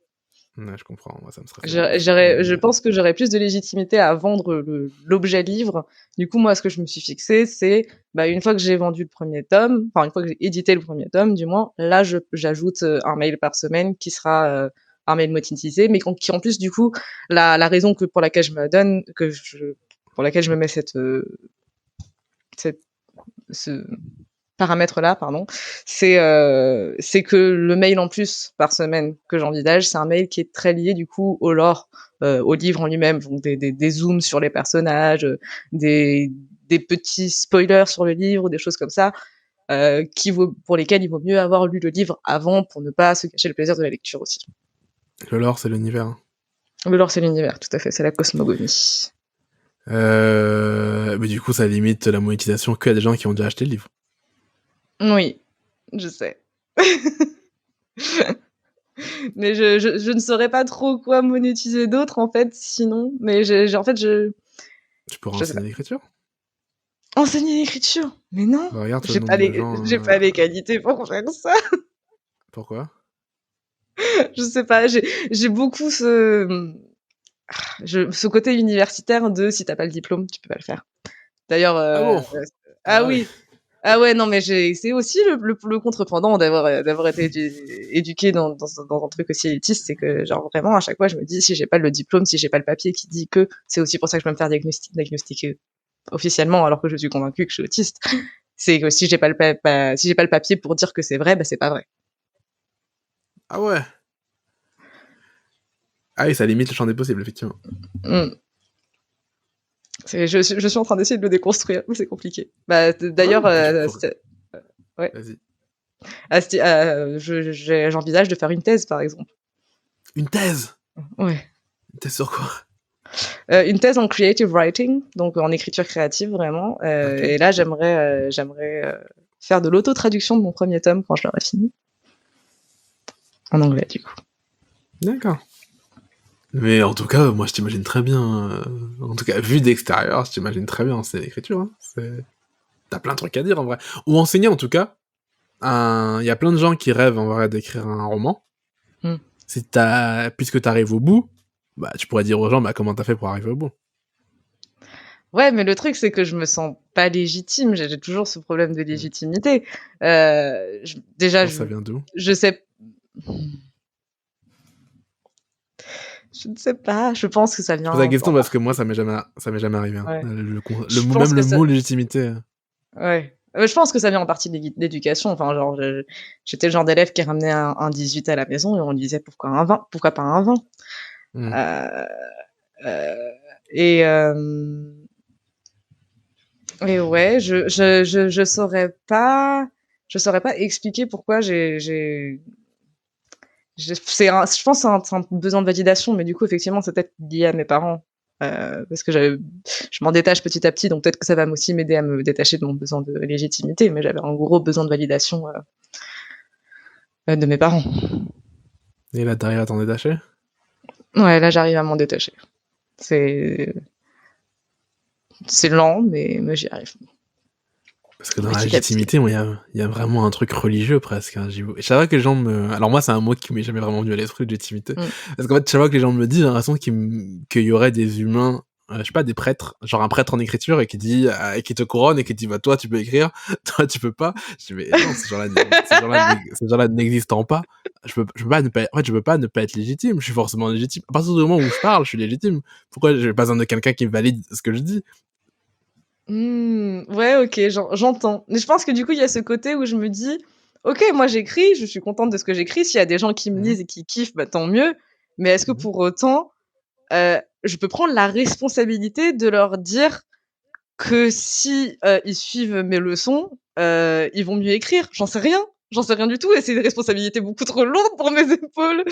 Ouais, je comprends. Moi, ça me stressait beaucoup. Je pense que j'aurais plus de légitimité à vendre l'objet livre. Du coup, moi, ce que je me suis fixé, c'est bah, une fois que j'ai vendu le premier tome, enfin une fois que j'ai édité le premier tome, du moins, là, j'ajoute un mail par semaine qui sera un mail monétisé, mais qui en plus, du coup, la raison pour laquelle je me donne, pour laquelle je me mets cette ce paramètre-là, pardon, c'est que le mail en plus par semaine que j'envisage, c'est un mail qui est très lié du coup au lore, au livre en lui-même, donc des zooms sur les personnages, des petits spoilers sur le livre, des choses comme ça, pour lesquels il vaut mieux avoir lu le livre avant pour ne pas se gâcher le plaisir de la lecture aussi. Le lore, c'est l'univers. Hein. Le lore, c'est l'univers, tout à fait, c'est la cosmogonie. Mais du coup, ça limite la monétisation que à des gens qui ont déjà acheté le livre. Oui, je sais. Mais je ne saurais pas trop quoi monétiser d'autre en fait, sinon. Mais en fait, Tu pourras je sais pas. enseigner l'écriture. Enseigner l'écriture? Mais non! Bah, regarde le nombre de gens... J'ai pas les qualités pour faire ça. Pourquoi? Je sais pas, j'ai beaucoup ce côté universitaire de si t'as pas le diplôme, tu peux pas le faire. D'ailleurs, Ah bon? ah Ah ouais. oui. Ah ouais, non, mais c'est aussi le contrependant d'avoir été éduqué dans un truc aussi élitiste, c'est que, genre, vraiment, à chaque fois, je me dis, si j'ai pas le diplôme, si j'ai pas le papier qui dit que, c'est aussi pour ça que je vais me faire diagnostiquer officiellement, alors que je suis convaincue que je suis autiste. C'est que si j'ai pas le papier pour dire que c'est vrai, bah, c'est pas vrai. Ah ouais. Ah oui, ça limite le champ des possibles, effectivement. Mmh. Je suis en train d'essayer de le déconstruire, mais c'est compliqué. Bah, d'ailleurs, ouais. Vas-y. J'envisage de faire une thèse, par exemple. Une thèse. Ouais. Une thèse sur quoi? Une thèse en creative writing, donc en écriture créative, vraiment. Ok. Et là, j'aimerais faire de l'auto-traduction de mon premier tome quand je l'aurai fini. En anglais, du coup. D'accord. Mais en tout cas, moi, je t'imagine très bien. En tout cas, vu d'extérieur, je t'imagine très bien. C'est l'écriture. Hein. T'as plein de trucs à dire, en vrai. Ou enseigner, en tout cas. Il y a plein de gens qui rêvent, en vrai, d'écrire un roman. Mm. Puisque t'arrives au bout, bah, tu pourrais dire aux gens, bah, comment t'as fait pour arriver au bout. Ouais, mais le truc, c'est que je me sens pas légitime. J'ai toujours ce problème de légitimité. Déjà, Ça vient d'où? je sais... Je ne sais pas. Je pense que ça Je pose la vient... question parce que moi, ça m'est jamais arrivé. Hein. Ouais. Même le mot légitimité. Ouais. Je pense que ça vient en partie de l'éducation. Enfin, genre, j'étais le genre d'élève qui ramenait un 18 à la maison et on lui disait pourquoi un 20? Pourquoi pas un 20? Mm. Euh, et, euh, et ouais, je saurais pas expliquer pourquoi je pense que c'est un besoin de validation, mais du coup, effectivement, c'est peut-être lié à mes parents. Parce que je m'en détache petit à petit, donc peut-être que ça va aussi m'aider à me détacher de mon besoin de légitimité, mais j'avais un gros besoin de validation de mes parents. Et là, t'arrives à t'en détacher? Ouais, là, j'arrive à m'en détacher. C'est lent, mais j'y arrive. Parce que dans la Petit à petit. légitimité, il y a vraiment un truc religieux presque. Hein, et chaque fois que les gens me... Alors moi, c'est un mot qui m'est jamais vraiment venu à l'esprit, de légitimité. Parce qu'en fait, chaque fois que les gens me le disent, j'ai l'impression qu'il y aurait des humains, je sais pas, des prêtres, genre un prêtre en écriture et qui dit, et qui te couronne et qui dit, bah toi tu peux écrire, toi tu peux pas. Je dis, mais non, ces gens-là n'existant pas, je peux pas ne pas, en fait, je peux pas ne pas être légitime. Je suis forcément légitime. À partir du moment où je parle, je suis légitime. Pourquoi j'ai pas besoin de quelqu'un qui valide ce que je dis? Ouais, ok, j'entends. Mais je pense que du coup, il y a ce côté où je me dis, ok, moi j'écris, je suis contente de ce que j'écris. S'il y a des gens qui me Mhm. lisent et qui kiffent, bah tant mieux. Mais est-ce que Mhm. pour autant, je peux prendre la responsabilité de leur dire que si ils suivent mes leçons, ils vont mieux écrire? J'en sais rien. J'en sais rien du tout et c'est une responsabilité beaucoup trop lourde pour mes épaules.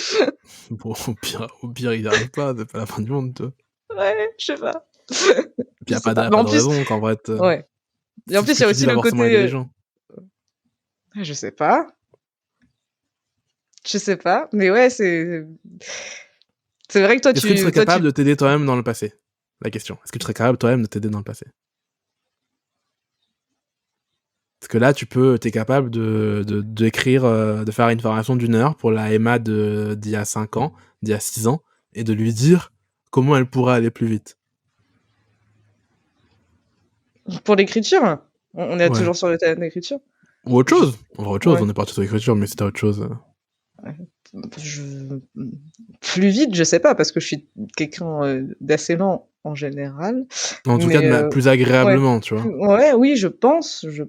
Bon, au pire, il arrive pas, c'est pas la fin du monde, toi. Ouais, je sais pas. Et puis Je y a sais pas pas. de, Mais pas en de plus, raison qu'en vrai, ouais. Et en ce plus, il que y a tu aussi dis va le forcément côté, aider les gens. je sais pas. Je sais pas, mais ouais, c'est vrai que Est-ce que tu serais capable de t'aider toi-même dans le passé? La question. Est-ce que tu serais capable toi-même de t'aider dans le passé? Parce que là, t'es capable d'écrire, de faire une formation d'1 heure pour la Emma d'il y a 5 ans, d'il y a 6 ans, et de lui dire comment elle pourrait aller plus vite. pour l'écriture, on est Ouais. toujours sur le thème de l'écriture. Ou autre Je chose. On va autre chose, Ouais. on est parti sur l'écriture, mais c'était autre chose. Je plus vite, je sais pas parce que je suis quelqu'un, d'assez lent en général, En tout cas, mais plus ouais, agréablement, tu vois. ouais, oui, je pense. Je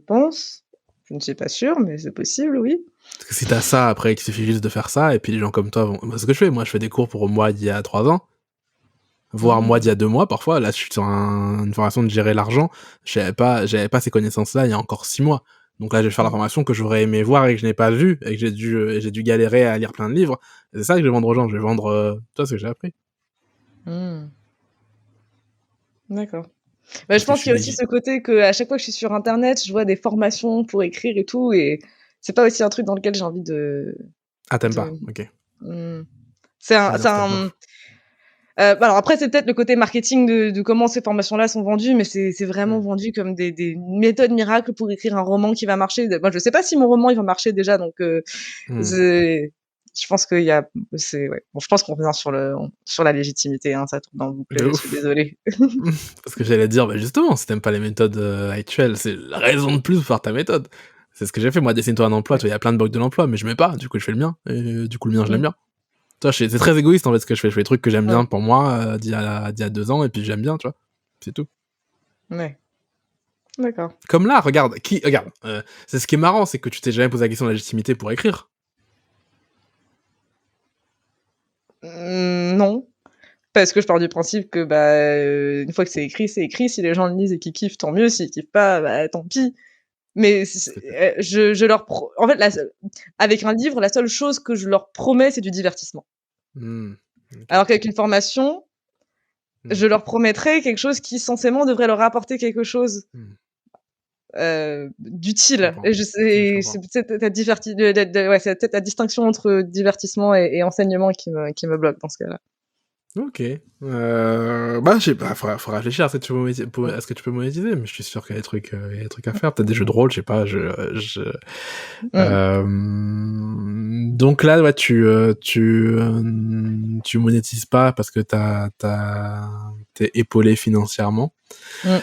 ne suis pas sûre, mais c'est possible, oui. Parce que si t'as ça, après, il suffit juste de faire ça, et puis les gens comme toi vont... Moi, c'est ce que je fais. Moi, je fais des cours pour moi d'il y a 3 ans, voire moi d'il y Mmh. a 2 mois, parfois. Là, je suis sur une formation de gérer l'argent. J'avais pas ces connaissances-là il y a encore 6 mois. Donc là, je vais faire la Mmh. formation que j'aurais aimé voir et que je n'ai pas vue, et que j'ai dû galérer à lire plein de livres. Et c'est ça que je vais vendre aux gens. Je vais vendre, toi, ce que j'ai appris. Mmh. D'accord. Bah, je Parce que je pense suis qu'il y a aussi ce côté qu'à chaque fois que je suis sur internet, je vois des formations pour écrire et tout et c'est pas aussi un truc dans lequel j'ai envie Ah, t'aimes de pas. Ok. mmh. On va dire que t'aimes pas. Bah, alors après, c'est peut-être le côté marketing de comment ces formations-là sont vendues, mais c'est vraiment Hmm. vendu comme des méthodes miracles pour écrire un roman qui va marcher. Moi, je sais pas si mon roman, il va marcher déjà, donc Hmm. je pense qu'il y a ouais. Bon, je pense qu'on revient sur la légitimité, hein, ça tourne en boucle, De je suis ouf. désolée. Parce que j'allais dire, bah justement, si t'aimes pas les méthodes actuelles, c'est la raison de plus pour faire ta méthode. C'est ce que j'ai fait, moi, dessine-toi un emploi, Ouais. tu vois, il y a plein de bugs de l'emploi, mais je mets pas, du coup je fais le mien, et du coup le mien je l'aime Mmh. bien. Tu vois, c'est très égoïste en fait ce que je fais des trucs que j'aime Ouais. bien pour moi, d'il y a 2 ans, et puis j'aime bien, tu vois, c'est tout. Ouais. D'accord. Comme là, regarde, c'est ce qui est marrant, c'est que tu t'es jamais posé la question de la légitimité pour écrire. Non, parce que je pars du principe que, une fois que c'est écrit, c'est écrit. Si les gens le lisent et qu'ils kiffent, tant mieux. S'ils kiffent pas, tant pis. Mais je leur en fait, avec un livre, la seule chose que je leur promets, c'est du divertissement. Mmh. OK. Alors qu'avec une formation, Mmh. je leur promettrais quelque chose qui, censément, devrait leur apporter quelque chose Mmh. d'utile. comprends. Et Ouais, je c'est comprends. peut-être ouais, c'est peut-être la distinction entre divertissement et enseignement qui me bloque dans ce cas-là. OK. Bah, je sais pas, faut réfléchir à ce que tu peux Mmh. à ce que tu peux monétiser, mais je suis sûr qu'il y a des trucs à faire. Peut-être des jeux de rôle, je sais pas, Mmh. donc là, ouais, tu monétises pas parce que t'es épaulé financièrement. Mmh.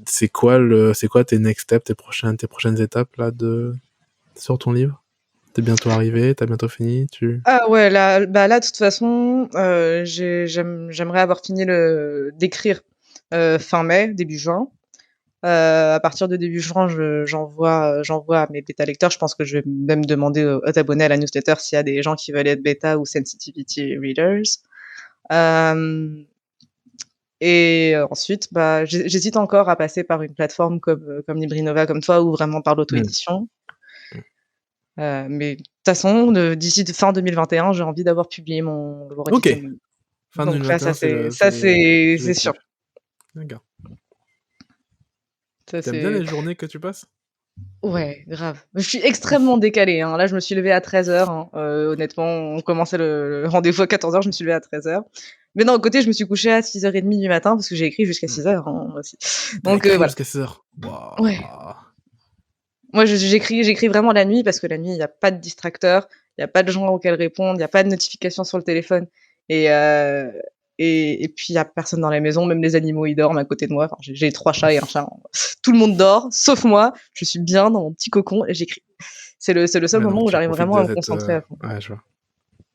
C'est quoi tes next steps, tes prochaines étapes là sur ton livre? T'es bientôt arrivé, t'as bientôt fini, Ah ouais, là, de toute façon, j'aimerais avoir fini d'écrire, fin mai, début juin. À partir de début juin, j'envoie à mes bêta lecteurs. Je pense que je vais même demander aux abonnés à la newsletter s'il y a des gens qui veulent être bêta ou sensitivity readers. Et ensuite, j'hésite encore à passer par une plateforme comme Librinova, comme toi, ou vraiment par Mmh. l'auto-édition. Mais de toute façon, d'ici fin 2021, j'ai envie d'avoir publié d'avoir OK. édité mon Fin donc là, 2021, c'est sûr. l'objectif. D'accord. Ça, T'aimes bien c'est les journées que tu passes? Ouais, grave. Je suis extrêmement décalée, hein. Là, je me suis levée à 13h, hein. Honnêtement, on commençait le rendez-vous à 14h, je me suis levée à 13h. Mais d'un autre côté, je me suis couchée à 6h30 du matin parce que j'ai écrit jusqu'à Mmh. 6h, hein, aussi. Tu Donc écrit voilà. jusqu'à 16h? Ouais. Waouh! Moi, j'écris vraiment la nuit parce que la nuit, il y a pas de distracteurs, il y a pas de gens auxquels répondre, il y a pas de notifications sur le téléphone et heu et puis il y a personne dans la maison, même les animaux, ils dorment à côté de moi. Enfin, j'ai 3 chats et un chat. Tout le monde dort, sauf moi. Je suis bien dans mon petit cocon et j'écris. C'est le seul Ouais, moment donc où tu j'arrive profites vraiment à de me cette, concentrer à fond. ouais, je vois.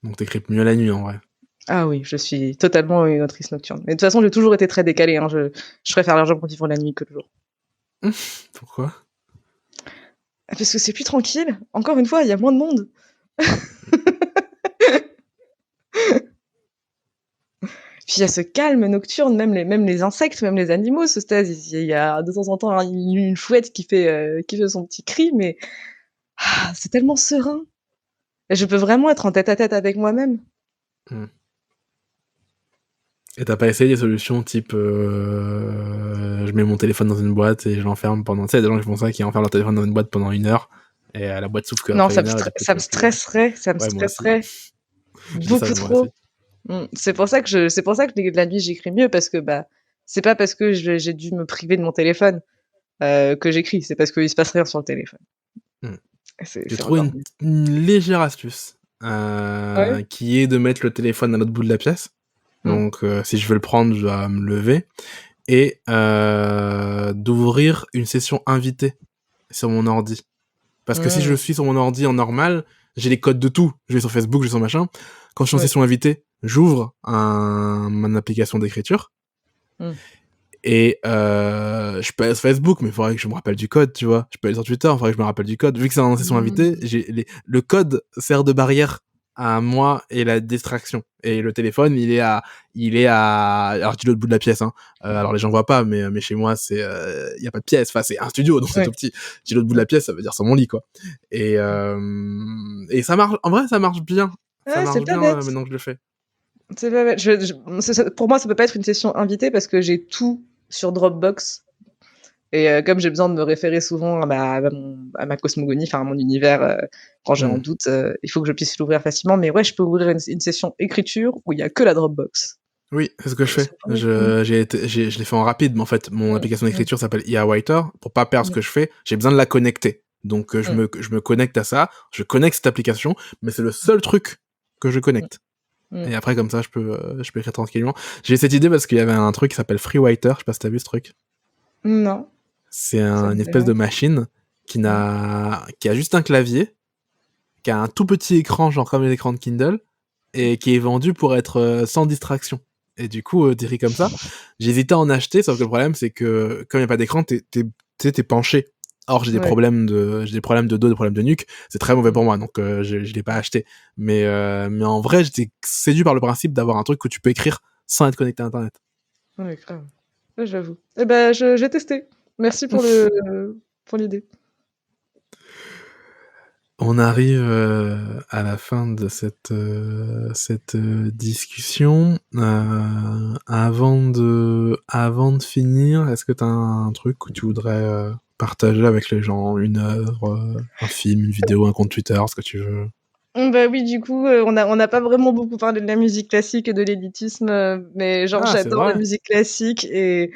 Donc t'écris mieux la nuit, en vrai. Ah oui, je suis totalement une autrice nocturne. Mais de toute façon, j'ai toujours été très décalée, hein. Je préfère largement vivre la nuit que le jour. Pourquoi? Parce que c'est plus tranquille. Encore une fois, il y a moins de monde. Puis il y a ce calme nocturne, même les insectes, même les animaux se taisent. Il y a de temps en temps une chouette qui fait son petit cri, mais c'est tellement serein. Et je peux vraiment être en tête-à-tête avec moi-même. Mmh. Et t'as pas essayé des solutions type, je mets mon téléphone dans une boîte et je l'enferme pendant... Tu sais, il y a des gens qui font ça, qui enferment leur téléphone dans une boîte pendant 1 heure, et la boîte s'ouvre Non, qu'après 1 heure, et du coup, tu peux plus... ça me Ouais, moi aussi. stresserait Je dis ça, beaucoup mais moi aussi. trop. C'est pour ça que la nuit j'écris mieux parce que c'est pas parce que j'ai dû me priver de mon téléphone que j'écris, c'est parce qu'il se passe rien sur le téléphone. Mmh. J'ai C'est trouvé encore mieux. une légère astuce, Ouais. qui est de mettre le téléphone à l'autre bout de la pièce. Mmh. Donc, si je veux le prendre, je dois me lever. Et d'ouvrir une session invitée sur mon ordi. Parce que si je Mmh. suis sur mon ordi en normal, j'ai les codes de tout. Je vais sur Facebook, je vais sur machin. Quand je suis en Ouais. session invitée, j'ouvre mon application d'écriture. Mmh. Et je peux aller sur Facebook, mais il faudrait que je me rappelle du code, tu vois. Je peux aller sur Twitter, il faudrait que je me rappelle du code. Vu que c'est en session invitée, Mmh. le code sert de barrière à moi et la distraction. Et le téléphone, il est à, alors je dis l'autre bout de la pièce, hein. Alors les gens voient pas, mais chez moi, y a pas de pièce. Enfin, c'est un studio, donc c'est Ouais. tout petit. Je dis l'autre bout de la pièce, ça veut dire sur mon lit, quoi. Et ça marche, en vrai, ça marche bien. Ça Ouais, c'est marche pas bien, bête. maintenant que je le fais. C'est pas bête. Pour moi, ça peut pas être une session invitée parce que j'ai tout sur Dropbox. Et comme j'ai besoin de me référer souvent à ma cosmogonie, enfin à mon univers, quand j'ai un Hmm. doute, il faut que je puisse l'ouvrir facilement. Mais ouais, je peux ouvrir une session écriture où il y a que la Dropbox. Oui, c'est ce que je fais. C'est pas mal. Mmh. Je l'ai fait en rapide, mais en fait, mon Mmh. application Mmh. d'écriture s'appelle IA Writer. Pour pas perdre ce Mmh. que je fais, j'ai besoin de la connecter. Donc, Mmh. je me connecte à ça, je connecte cette application, mais c'est le seul truc que je Mmh. connecte. Mmh. Et après, comme ça, je peux écrire tranquillement. J'ai cette idée parce qu'il y avait un truc qui s'appelle FreeWriter, je sais pas si t'as vu ce truc. Non, C'est ça me une dit espèce rien. de machine Mmh. qui a juste un clavier, qui a un tout petit écran, genre comme l'écran de Kindle, et qui est vendu pour être sans distraction. Et du coup, des trucs comme ça, j'hésitais à en acheter, sauf que le problème, c'est que, comme il n'y a pas d'écran, tu sais, t'es penché. Or, j'ai des Ouais. problèmes j'ai des problèmes de dos, des problèmes de nuque. C'est très mauvais Mmh. pour moi, donc je l'ai pas acheté. Mais en vrai, j'étais séduit par le principe d'avoir un truc que tu peux écrire sans être connecté à Internet. Ouais, grave. Ouais, j'avoue. Et ben, j'ai testé. Merci pour l'idée. On arrive à la fin de cette discussion. Avant de finir, est-ce que t'as un truc que tu voudrais partager avec les gens, une œuvre, un film, une vidéo, un compte Twitter, ce que tu veux? Bah oui, du coup, on n'a pas vraiment beaucoup parlé de la musique classique et de l'élitisme, mais genre Ah, c'est j'adore la vrai. musique classique et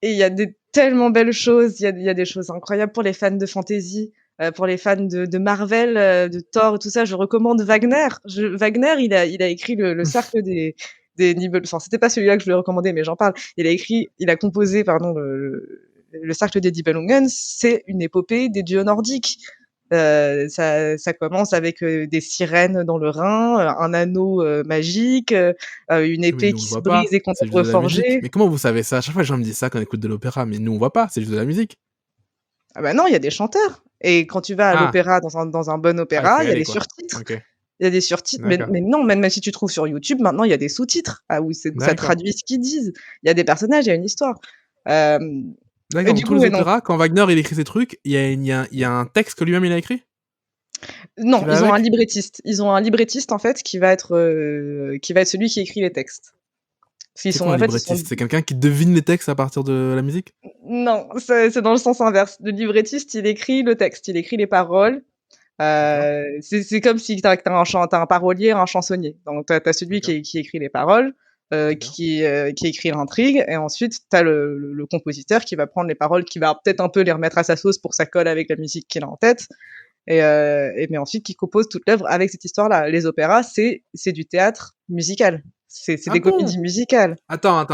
il y a des tellement belles choses. Il y a des choses incroyables pour les fans de fantasy, pour les fans de Marvel, de Thor et tout ça. Je recommande Wagner. Wagner, il a écrit le cercle des Nibelungen. Enfin, c'était pas celui-là que je voulais recommander, mais j'en parle. Il a composé, pardon, le cercle des Nibelungen. C'est une épopée des dieux nordiques. Ça commence avec des sirènes dans le Rhin, un anneau magique, une Mais épée nous, on qui le se voit brise pas. et qu'on C'est doit juste de la musique. reforger. Mais comment vous savez ça? À chaque fois, les gens me disent ça quand on écoute de l'opéra, mais nous, on voit pas. C'est juste de la musique. Ah bah non, il y a des chanteurs. Et quand tu vas à Ah, l'opéra, dans un bon ah, il faut opéra, y il y a aller, des quoi. surtitres. Ok, Il y a des surtitres, d'accord, mais non, même si tu trouves sur YouTube, maintenant, il y a des sous-titres, où ça d'accord. traduit ce qu'ils disent. Il y a des personnages, il y a une histoire. Hem et D'accord, dans du tous coup, les ouais, non. opéras, quand Wagner il écrit ses trucs, il y a un texte que lui-même il a écrit qui Non, va ils ont un avec? librettiste. Ils ont un librettiste, en fait, qui va être celui qui écrit les textes. Parce qu'ils C'est sont quoi un en fait, ils sont librettiste? C'est quelqu'un qui devine les textes à partir de la musique? non, c'est dans le sens inverse. Le librettiste, il écrit le texte, il écrit les paroles. D'accord, C'est comme si tu un parolier, un chansonnier. Donc tu as celui d'accord, qui écrit les paroles, d'accord. qui écrit l'intrigue et ensuite tu as le compositeur qui va prendre les paroles, qui va peut-être un peu les remettre à sa sauce pour que ça colle avec la musique qu'il a en tête mais ensuite qui compose toute l'œuvre avec cette histoire-là. Les opéras, c'est du théâtre musical. C'est Ah des bon? comédies musicales. Attends.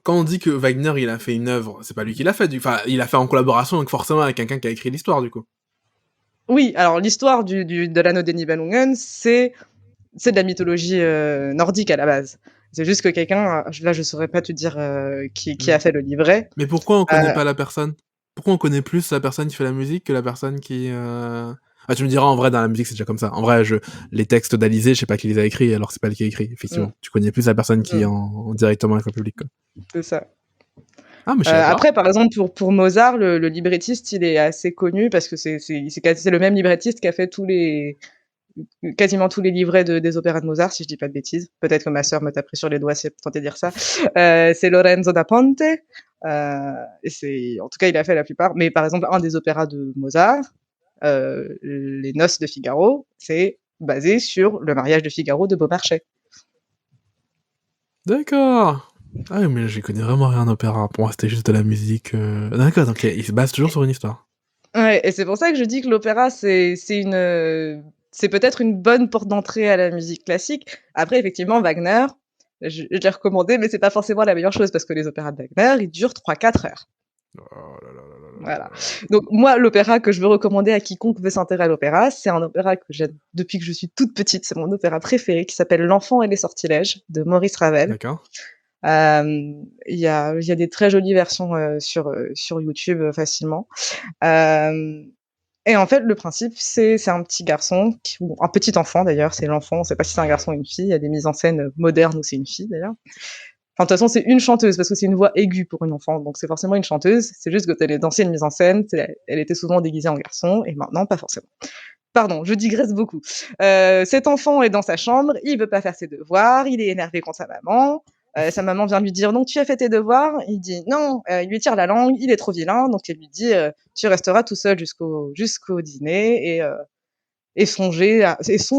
Quand on dit que Wagner il a fait une œuvre, c'est pas lui qui l'a fait, enfin il a fait en collaboration donc forcément avec quelqu'un qui a écrit l'histoire du coup. Oui, alors l'histoire de l'Anneau des Nibelungen, c'est de la mythologie nordique à la base. C'est juste que quelqu'un, là je saurais pas te dire qui Hmm. a fait le livret. Mais pourquoi on connaît Euh, pas la personne? Pourquoi on connaît plus la personne qui fait la musique que la personne qui... Ah, tu me diras, en vrai, dans la musique, c'est déjà comme ça. En vrai, les textes d'Alizé, je sais pas qui les a écrits, alors c'est pas elle qui a écrit, mm, effectivement. Tu connais plus la personne qui est mm, directement avec le public, quoi. c'est ça. Ah, mais je savais pas. Après, par exemple, pour Mozart, le librettiste, il est assez connu parce que c'est le même librettiste qui a fait quasiment tous les livrets des opéras de Mozart, si je dis pas de bêtises. Peut-être que ma sœur me taperait sur les doigts si elle tentait de dire ça. C'est Lorenzo da Ponte. En tout cas, il a fait la plupart. Mais par exemple, un des opéras de Mozart, Les Noces de Figaro, c'est basé sur le mariage de Figaro de Beaumarchais. D'accord. Ah oui, mais j'y connais vraiment rien en opéra. Pour moi, c'était juste de la musique. D'accord, donc il se base toujours sur une histoire. Ouais, et c'est pour ça que je dis que l'opéra, c'est peut-être une bonne porte d'entrée à la musique classique. Après, effectivement, Wagner, je l'ai recommandé, mais c'est pas forcément la meilleure chose parce que les opéras de Wagner, ils durent 3-4 heures. Oh là là là là là Voilà. là là. Donc moi, l'opéra que je veux recommander à quiconque veut s'intéresser à l'opéra, c'est un opéra que j'aime depuis que je suis toute petite. C'est mon opéra préféré qui s'appelle L'Enfant et les Sortilèges de Maurice Ravel. D'accord. Il y a des très jolies versions sur YouTube facilement. Euh, et en fait, le principe, c'est un petit garçon, ou un petit enfant d'ailleurs, c'est l'enfant, on ne sait pas si c'est un garçon ou une fille, il y a des mises en scène modernes où c'est une fille d'ailleurs. Enfin, de toute façon, c'est une chanteuse, parce que c'est une voix aiguë pour une enfant, donc c'est forcément une chanteuse, c'est juste que t'as les anciennes mises en scène, elle était souvent déguisée en garçon, et maintenant, pas forcément. Pardon, je digresse beaucoup. Cet enfant est dans sa chambre, il veut pas faire ses devoirs, il est énervé contre sa maman vient lui dire donc tu as fait tes devoirs, il dit non, il lui tire la langue, il est trop vilain, donc elle lui dit tu resteras tout seul jusqu'au dîner et songe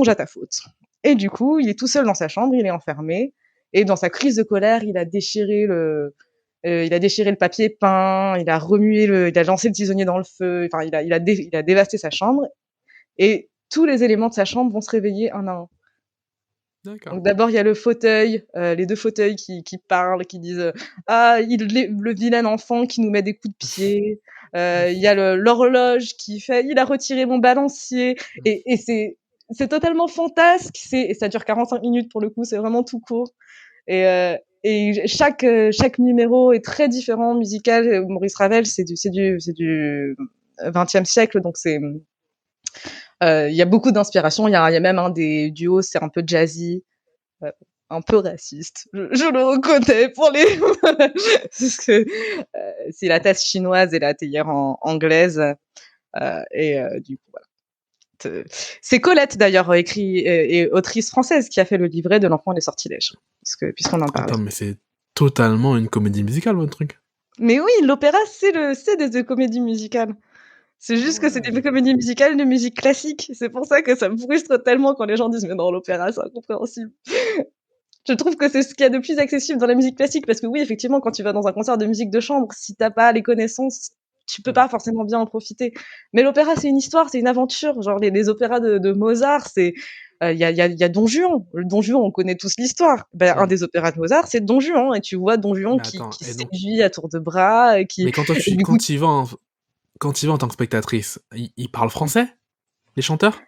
à ta faute. Et du coup, il est tout seul dans sa chambre, il est enfermé et dans sa crise de colère, il a déchiré le papier peint, il a lancé le tisonnier dans le feu, enfin il a dévasté sa chambre et tous les éléments de sa chambre vont se réveiller un à un. D'accord. Donc d'abord, il y a le fauteuil, les 2 fauteuils qui parlent, qui disent, «Ah, le vilain enfant qui nous met des coups de pied». Il y a l'horloge qui fait: «Il a retiré mon balancier» et c'est totalement fantasque, et ça dure 45 minutes pour le coup, c'est vraiment tout court Chaque numéro est très différent musical. Maurice Ravel, c'est du 20e siècle, donc il y a beaucoup d'inspiration. Il y a même un des duos, c'est un peu jazzy, un peu raciste. Je le reconnais pour les parce que c'est la tasse chinoise et la théière anglaise, du coup voilà. C'est Colette d'ailleurs, et autrice française, qui a fait le livret de L'Enfant et les Sortilèges, puisqu'on en parle. Attends, mais c'est totalement une comédie musicale, votre truc. Mais oui, l'opéra, c'est des comédies musicales. C'est juste que c'est des comédies musicales de musique classique. C'est pour ça que ça me frustre tellement quand les gens disent mais non, l'opéra, c'est incompréhensible. Je trouve que c'est ce qu'il y a de plus accessible dans la musique classique, parce que oui, effectivement, quand tu vas dans un concert de musique de chambre, si t'as pas les connaissances, tu peux pas forcément bien en profiter. Mais l'opéra, c'est une histoire, c'est une aventure. Genre les opéras de Mozart, il y a Don Juan. Le Don Juan, on connaît tous l'histoire. Ben, un des opéras de Mozart, c'est Don Juan, et tu vois Don Juan Mais qui attends, et donc... séduit à tour de bras, Mais quand et du coup, tu y vas en tant que spectatrice, ils parlent français, les chanteurs?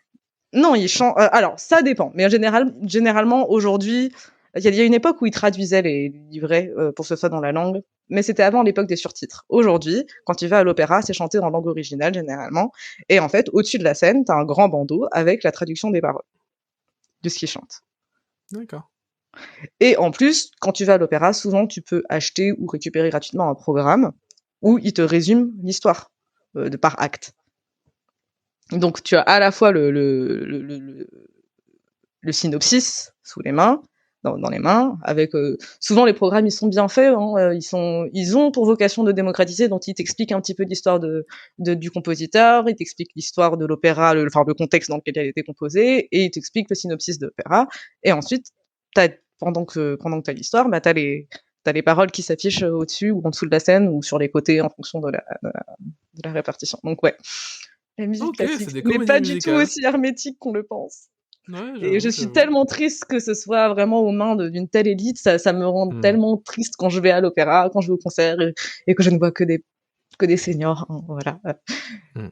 non, ils chantent. Alors, ça dépend. Mais généralement, aujourd'hui, il y a une époque où ils traduisaient les livrets pour que ce soit dans la langue. Mais c'était avant l'époque des surtitres. Aujourd'hui, quand tu vas à l'opéra, c'est chanté en langue originale, généralement. Et en fait, au-dessus de la scène, tu as un grand bandeau avec la traduction des paroles de ce qu'ils chantent. D'accord. Et en plus, quand tu vas à l'opéra, souvent, tu peux acheter ou récupérer gratuitement un programme où ils te résument l'histoire de par acte. Donc, tu as à la fois le synopsis sous les mains, dans les mains, avec souvent les programmes ils sont bien faits, hein, ils ont pour vocation de démocratiser, donc ils t'expliquent un petit peu l'histoire du compositeur, ils t'expliquent l'histoire de l'opéra, le contexte dans lequel elle a été composée, et ils t'expliquent le synopsis de l'opéra, et ensuite pendant que t'as l'histoire, bah t'as les paroles qui s'affichent au-dessus ou en dessous de la scène ou sur les côtés en fonction de la répartition. Donc ouais, la musique Ok, classique c'est des n'est comédies pas du tout musicales. aussi hermétique qu'on le pense. Ouais, Et je j'avoue, suis j'avoue. tellement triste que ce soit vraiment aux mains d'une telle élite. Ça me rend tellement triste quand je vais à l'opéra, quand je vais au concert, et que je ne vois que des seniors, hein, voilà. Hmm.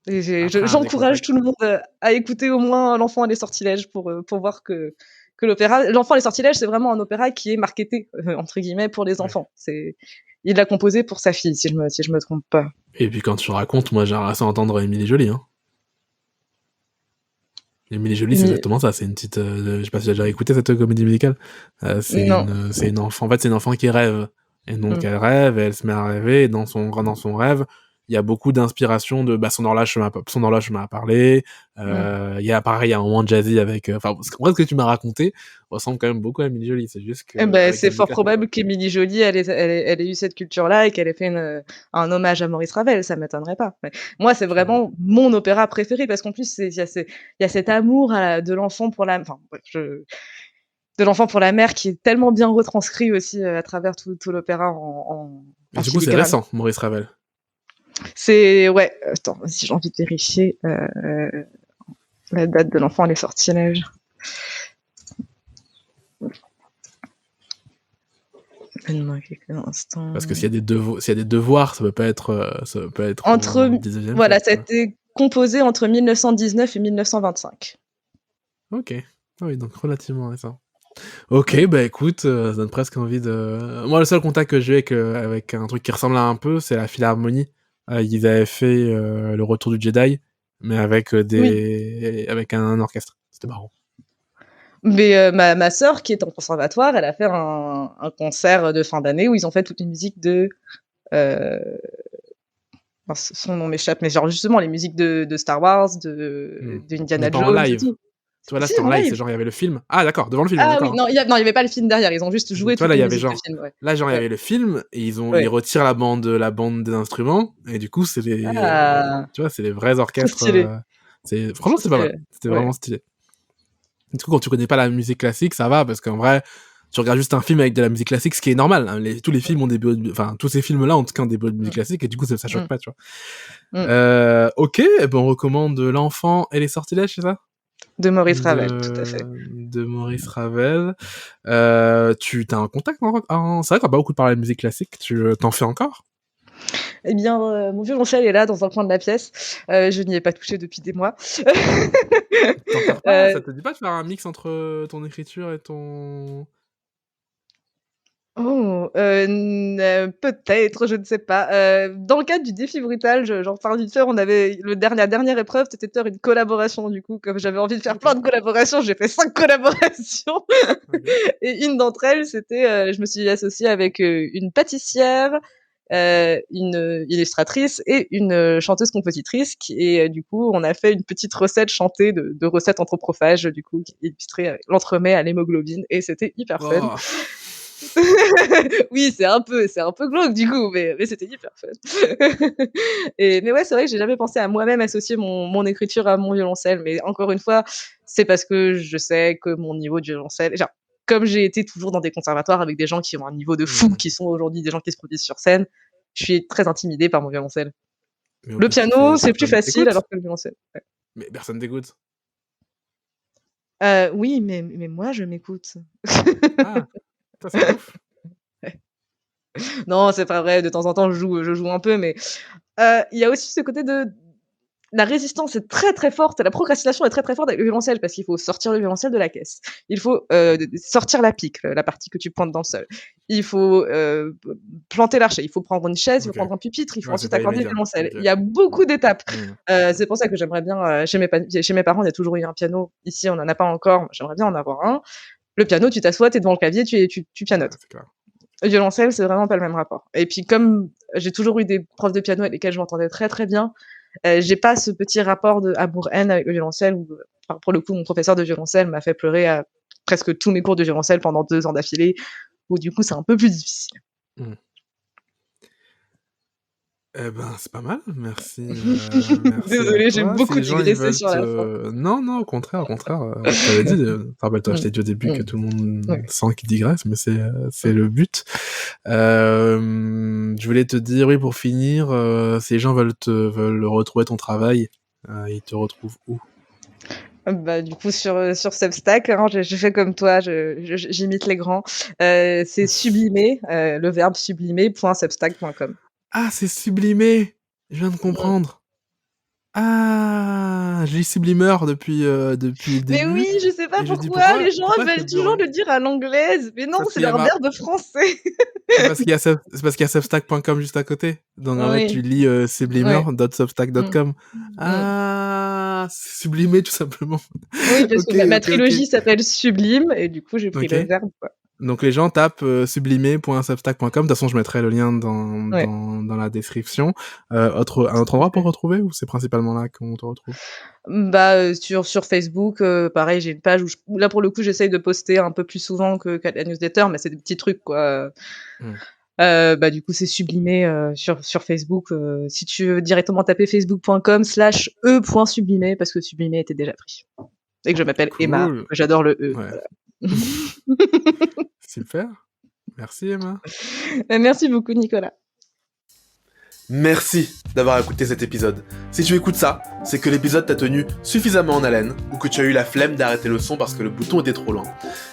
Et Après, un des j'encourage contacts. tout le monde à écouter au moins L'Enfant et les Sortilèges pour voir que l'opéra, L'Enfant et les Sortilèges, c'est vraiment un opéra qui est marketé, entre guillemets, pour les Ouais. enfants. Il l'a composé pour sa fille, si je me trompe pas. Et puis quand tu racontes, moi j'aimerais ça entendre Émilie Joly. Hein. Émilie Joly, c'est exactement ça. C'est une petite. Je sais pas si tu as déjà écouté cette comédie musicale. Non. C'est une enfant. En fait, c'est une enfant qui rêve. Et donc elle rêve, et elle se met à rêver. Et dans son rêve, il y a beaucoup d'inspiration de son horloge m'a parlé. Il y a pareil, il y a un moment jazzy avec. Enfin, en vrai, ce que tu m'as raconté ressemble quand même beaucoup à Émilie Joly. C'est juste que Eh ben, avec la c'est musique fort classique. probable qu'Émilie Joly, elle ait eu cette culture-là et qu'elle ait fait un hommage à Maurice Ravel, ça m'étonnerait pas. Mais moi, c'est vraiment mon opéra préféré, parce qu'en plus, il y a cet amour de l'enfant pour de l'enfant pour la mère qui est tellement bien retranscrit aussi à travers tout l'opéra Et en du coup, c'est filigrane. récent, Maurice Ravel. Ouais, attends, si j'ai envie de vérifier la date de L'Enfant et les Sortilèges. Donne-moi quelques instants. Parce que s'il y a des devoirs, ça peut pas être Entre, au 19e voilà, siècle. ça a été composé entre 1919 et 1925. Ok. Ah oui, donc relativement récent. Ok, bah écoute, ça donne presque envie de... Moi, le seul contact que j'ai avec un truc qui ressemble à un peu, c'est la Philharmonie. Ils avaient fait le Retour du Jedi, mais avec Oui. avec un orchestre. C'était marrant. Mais ma sœur, qui est en conservatoire, elle a fait un concert de fin d'année où ils ont fait toutes les musiques de... Euh... son nom m'échappe, mais genre justement les musiques de Star Wars, de Mais Indiana pas en Jones et live. tout. Tu vois, là, Si, c'était en en live, c'est live. genre, il y avait le film. Ah, d'accord, devant le film, on est Ah d'accord. oui, Hein. non, il y avait pas le film derrière, ils ont juste joué Tu vois, toutes là, il les y avait musiques de genre... film. Ouais. Là, genre, il y Ouais. avait le film, et ils retirent la bande des instruments, et du coup, c'est Ah, tu vois, c'est les vrais trop orchestres. stylé. Franchement, Trop c'est pas mal. stylé. C'était Ouais. vraiment stylé. Du coup, quand tu connais pas la musique classique, ça va, parce qu'en vrai, tu regardes juste un film avec de la musique classique, ce qui est normal. Hein. Tous les films ont des enfin, tous ces films-là ont en tout cas des de musique classique, et du coup, ça choque pas, tu vois. Ok, eh ben, on recommande L'Enfant et les Sortilèges, c'est ça? De Maurice Ravel, tout à fait. De Maurice Ravel. Tu as un contact C'est vrai qu'on a pas beaucoup parlé de musique classique, tu t'en fais encore? Eh bien, mon violoncelle est là, dans un coin de la pièce. Je n'y ai pas touché depuis des mois. T'en sers pas? Ça te dit pas de faire un mix entre ton écriture et ton Oh, peut-être, je ne sais pas. Dans le cadre du défi brutal, j'en parle vite fait, on avait la dernière épreuve, c'était de faire une collaboration du coup, comme j'avais envie de faire plein de OK. collaborations, j'ai fait 5 collaborations OK. et une d'entre elles, c'était, je me suis associée avec, une pâtissière, une illustratrice et une, chanteuse-compositrice du coup, on a fait une petite recette chantée de recettes anthropophages, du coup, qui illustrait, l'entremets à l'hémoglobine et c'était hyper fun. Oh! Oui, c'est un peu glauque du coup, mais c'était hyper fun. Mais ouais, c'est vrai que j'ai jamais pensé à moi-même associer mon écriture à mon violoncelle, mais encore une fois, c'est parce que je sais que mon niveau de violoncelle genre, comme j'ai été toujours dans des conservatoires avec des gens qui ont un niveau de fou, Mmh. qui sont aujourd'hui des gens qui se produisent sur scène, je suis très intimidée par mon violoncelle. Mais au Le pire, tu fais piano, c'est plus personne facile t'écoute. alors que le violoncelle, ouais. Mais personne t'écoute. Oui, mais moi je m'écoute. Ah! Ça, c'est ouf. Non, c'est pas vrai, de temps en temps je joue un peu, mais il y a aussi ce côté de la résistance est très, très forte, la procrastination est très, très forte avec le violoncelle parce qu'il faut sortir le violoncelle de la caisse. Il faut, sortir la pique, la partie que tu pointes dans le sol. Il faut, planter l'archet, il faut prendre une chaise, il faut OK. prendre un pupitre, il faut Ouais, c'est ensuite pas accorder le immédiat. violoncelle. OK. Il y a beaucoup d'étapes. Mmh. C'est pour ça que j'aimerais bien, chez mes parents, il y a toujours eu un piano. Ici, on en a pas encore, j'aimerais bien en avoir un. Le piano, tu t'assois, tu es devant le clavier, tu Ouais, pianotes. c'est clair. Le violoncelle, c'est vraiment pas le même rapport. Et puis comme j'ai toujours eu des profs de piano avec lesquels je m'entendais très, très bien, j'ai pas ce petit rapport de amour-haine avec le violoncelle où, enfin, pour le coup, mon professeur de violoncelle m'a fait pleurer à presque tous mes cours de violoncelle pendant 2 ans d'affilée, où du coup, c'est un peu plus difficile. Mmh. Eh ben, c'est pas mal. Merci, merci à Désolée, j'ai toi. Si beaucoup les gens, ils digressé veulent sur la fin. te non, non, au contraire, je t'avais dit, rappelle-toi, je Mmh. t'ai dit au début que Mmh. tout le monde Ouais. sent qu'il digresse, mais c'est Mmh. le but. Je voulais te dire, oui, pour finir, si les gens veulent retrouver ton travail, ils te retrouvent où? Bah, du coup, sur Substack, hein, j'ai fait comme toi, j'imite les grands. C'est sublimer, le verbe sublimer, .substack.com. Ah, c'est Sublimé! Je viens de Mmh. comprendre. Ah! Je lis Sublimer depuis le Mais oui, début je sais pas et je dis: pourquoi, les gens pourquoi c'est veulent toujours bureau? le dire à l'anglaise, mais non, Parce c'est qu'il y a un mar verbe français. c'est parce qu'il y a substack.com juste à côté. Donc en fait, tu Oui, lis, ouais. Mmh. sublimer.substack.com. Mmh. Ah! C'est sublimé tout simplement. Oui, parce que OK, ma OK, OK. trilogie s'appelle Sublime et du coup, j'ai pris le OK. verbe, quoi. Donc les gens tapent, sublimé.substack.com. De toute façon, je mettrai le lien Ouais. dans la description. Un autre endroit pour Ouais. retrouver ou c'est principalement là qu'on te retrouve? Bah, sur Facebook, pareil, j'ai une page où là, pour le coup, j'essaye de poster un peu plus souvent qu'à la newsletter, mais c'est des petits trucs, quoi. Mmh. Bah, du coup, c'est Sublimé, sur Facebook, si tu veux directement taper facebook.com/e.sublimé parce que Sublimé était déjà pris et que je m'appelle Emma, Cool. j'adore le E, Ouais. voilà. Super. Merci Emma. Merci beaucoup, Nicolas. Merci d'avoir écouté cet épisode. Si tu écoutes ça, c'est que l'épisode t'a tenu suffisamment en haleine ou que tu as eu la flemme d'arrêter le son parce que le bouton était trop loin.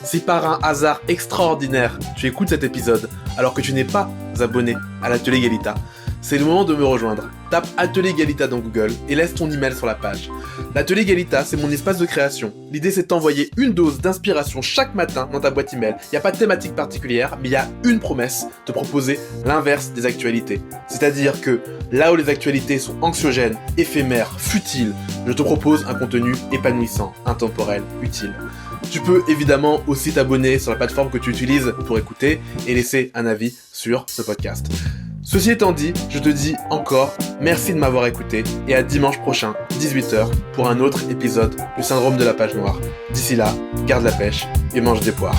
Si par un hasard extraordinaire tu écoutes cet épisode alors que tu n'es pas abonné à l'Atelier Galita, c'est le moment de me rejoindre. Tape Atelier Galita dans Google et laisse ton email sur la page. L'Atelier Galita, c'est mon espace de création. L'idée, c'est de t'envoyer une dose d'inspiration chaque matin dans ta boîte email. Il n'y a pas de thématique particulière, mais il y a une promesse, te proposer l'inverse des actualités. C'est-à-dire que là où les actualités sont anxiogènes, éphémères, futiles, je te propose un contenu épanouissant, intemporel, utile. Tu peux évidemment aussi t'abonner sur la plateforme que tu utilises pour écouter et laisser un avis sur ce podcast. Ceci étant dit, je te dis encore merci de m'avoir écouté et à dimanche prochain, 18h, pour un autre épisode du syndrome de la page noire. D'ici là, garde la pêche et mange des poires.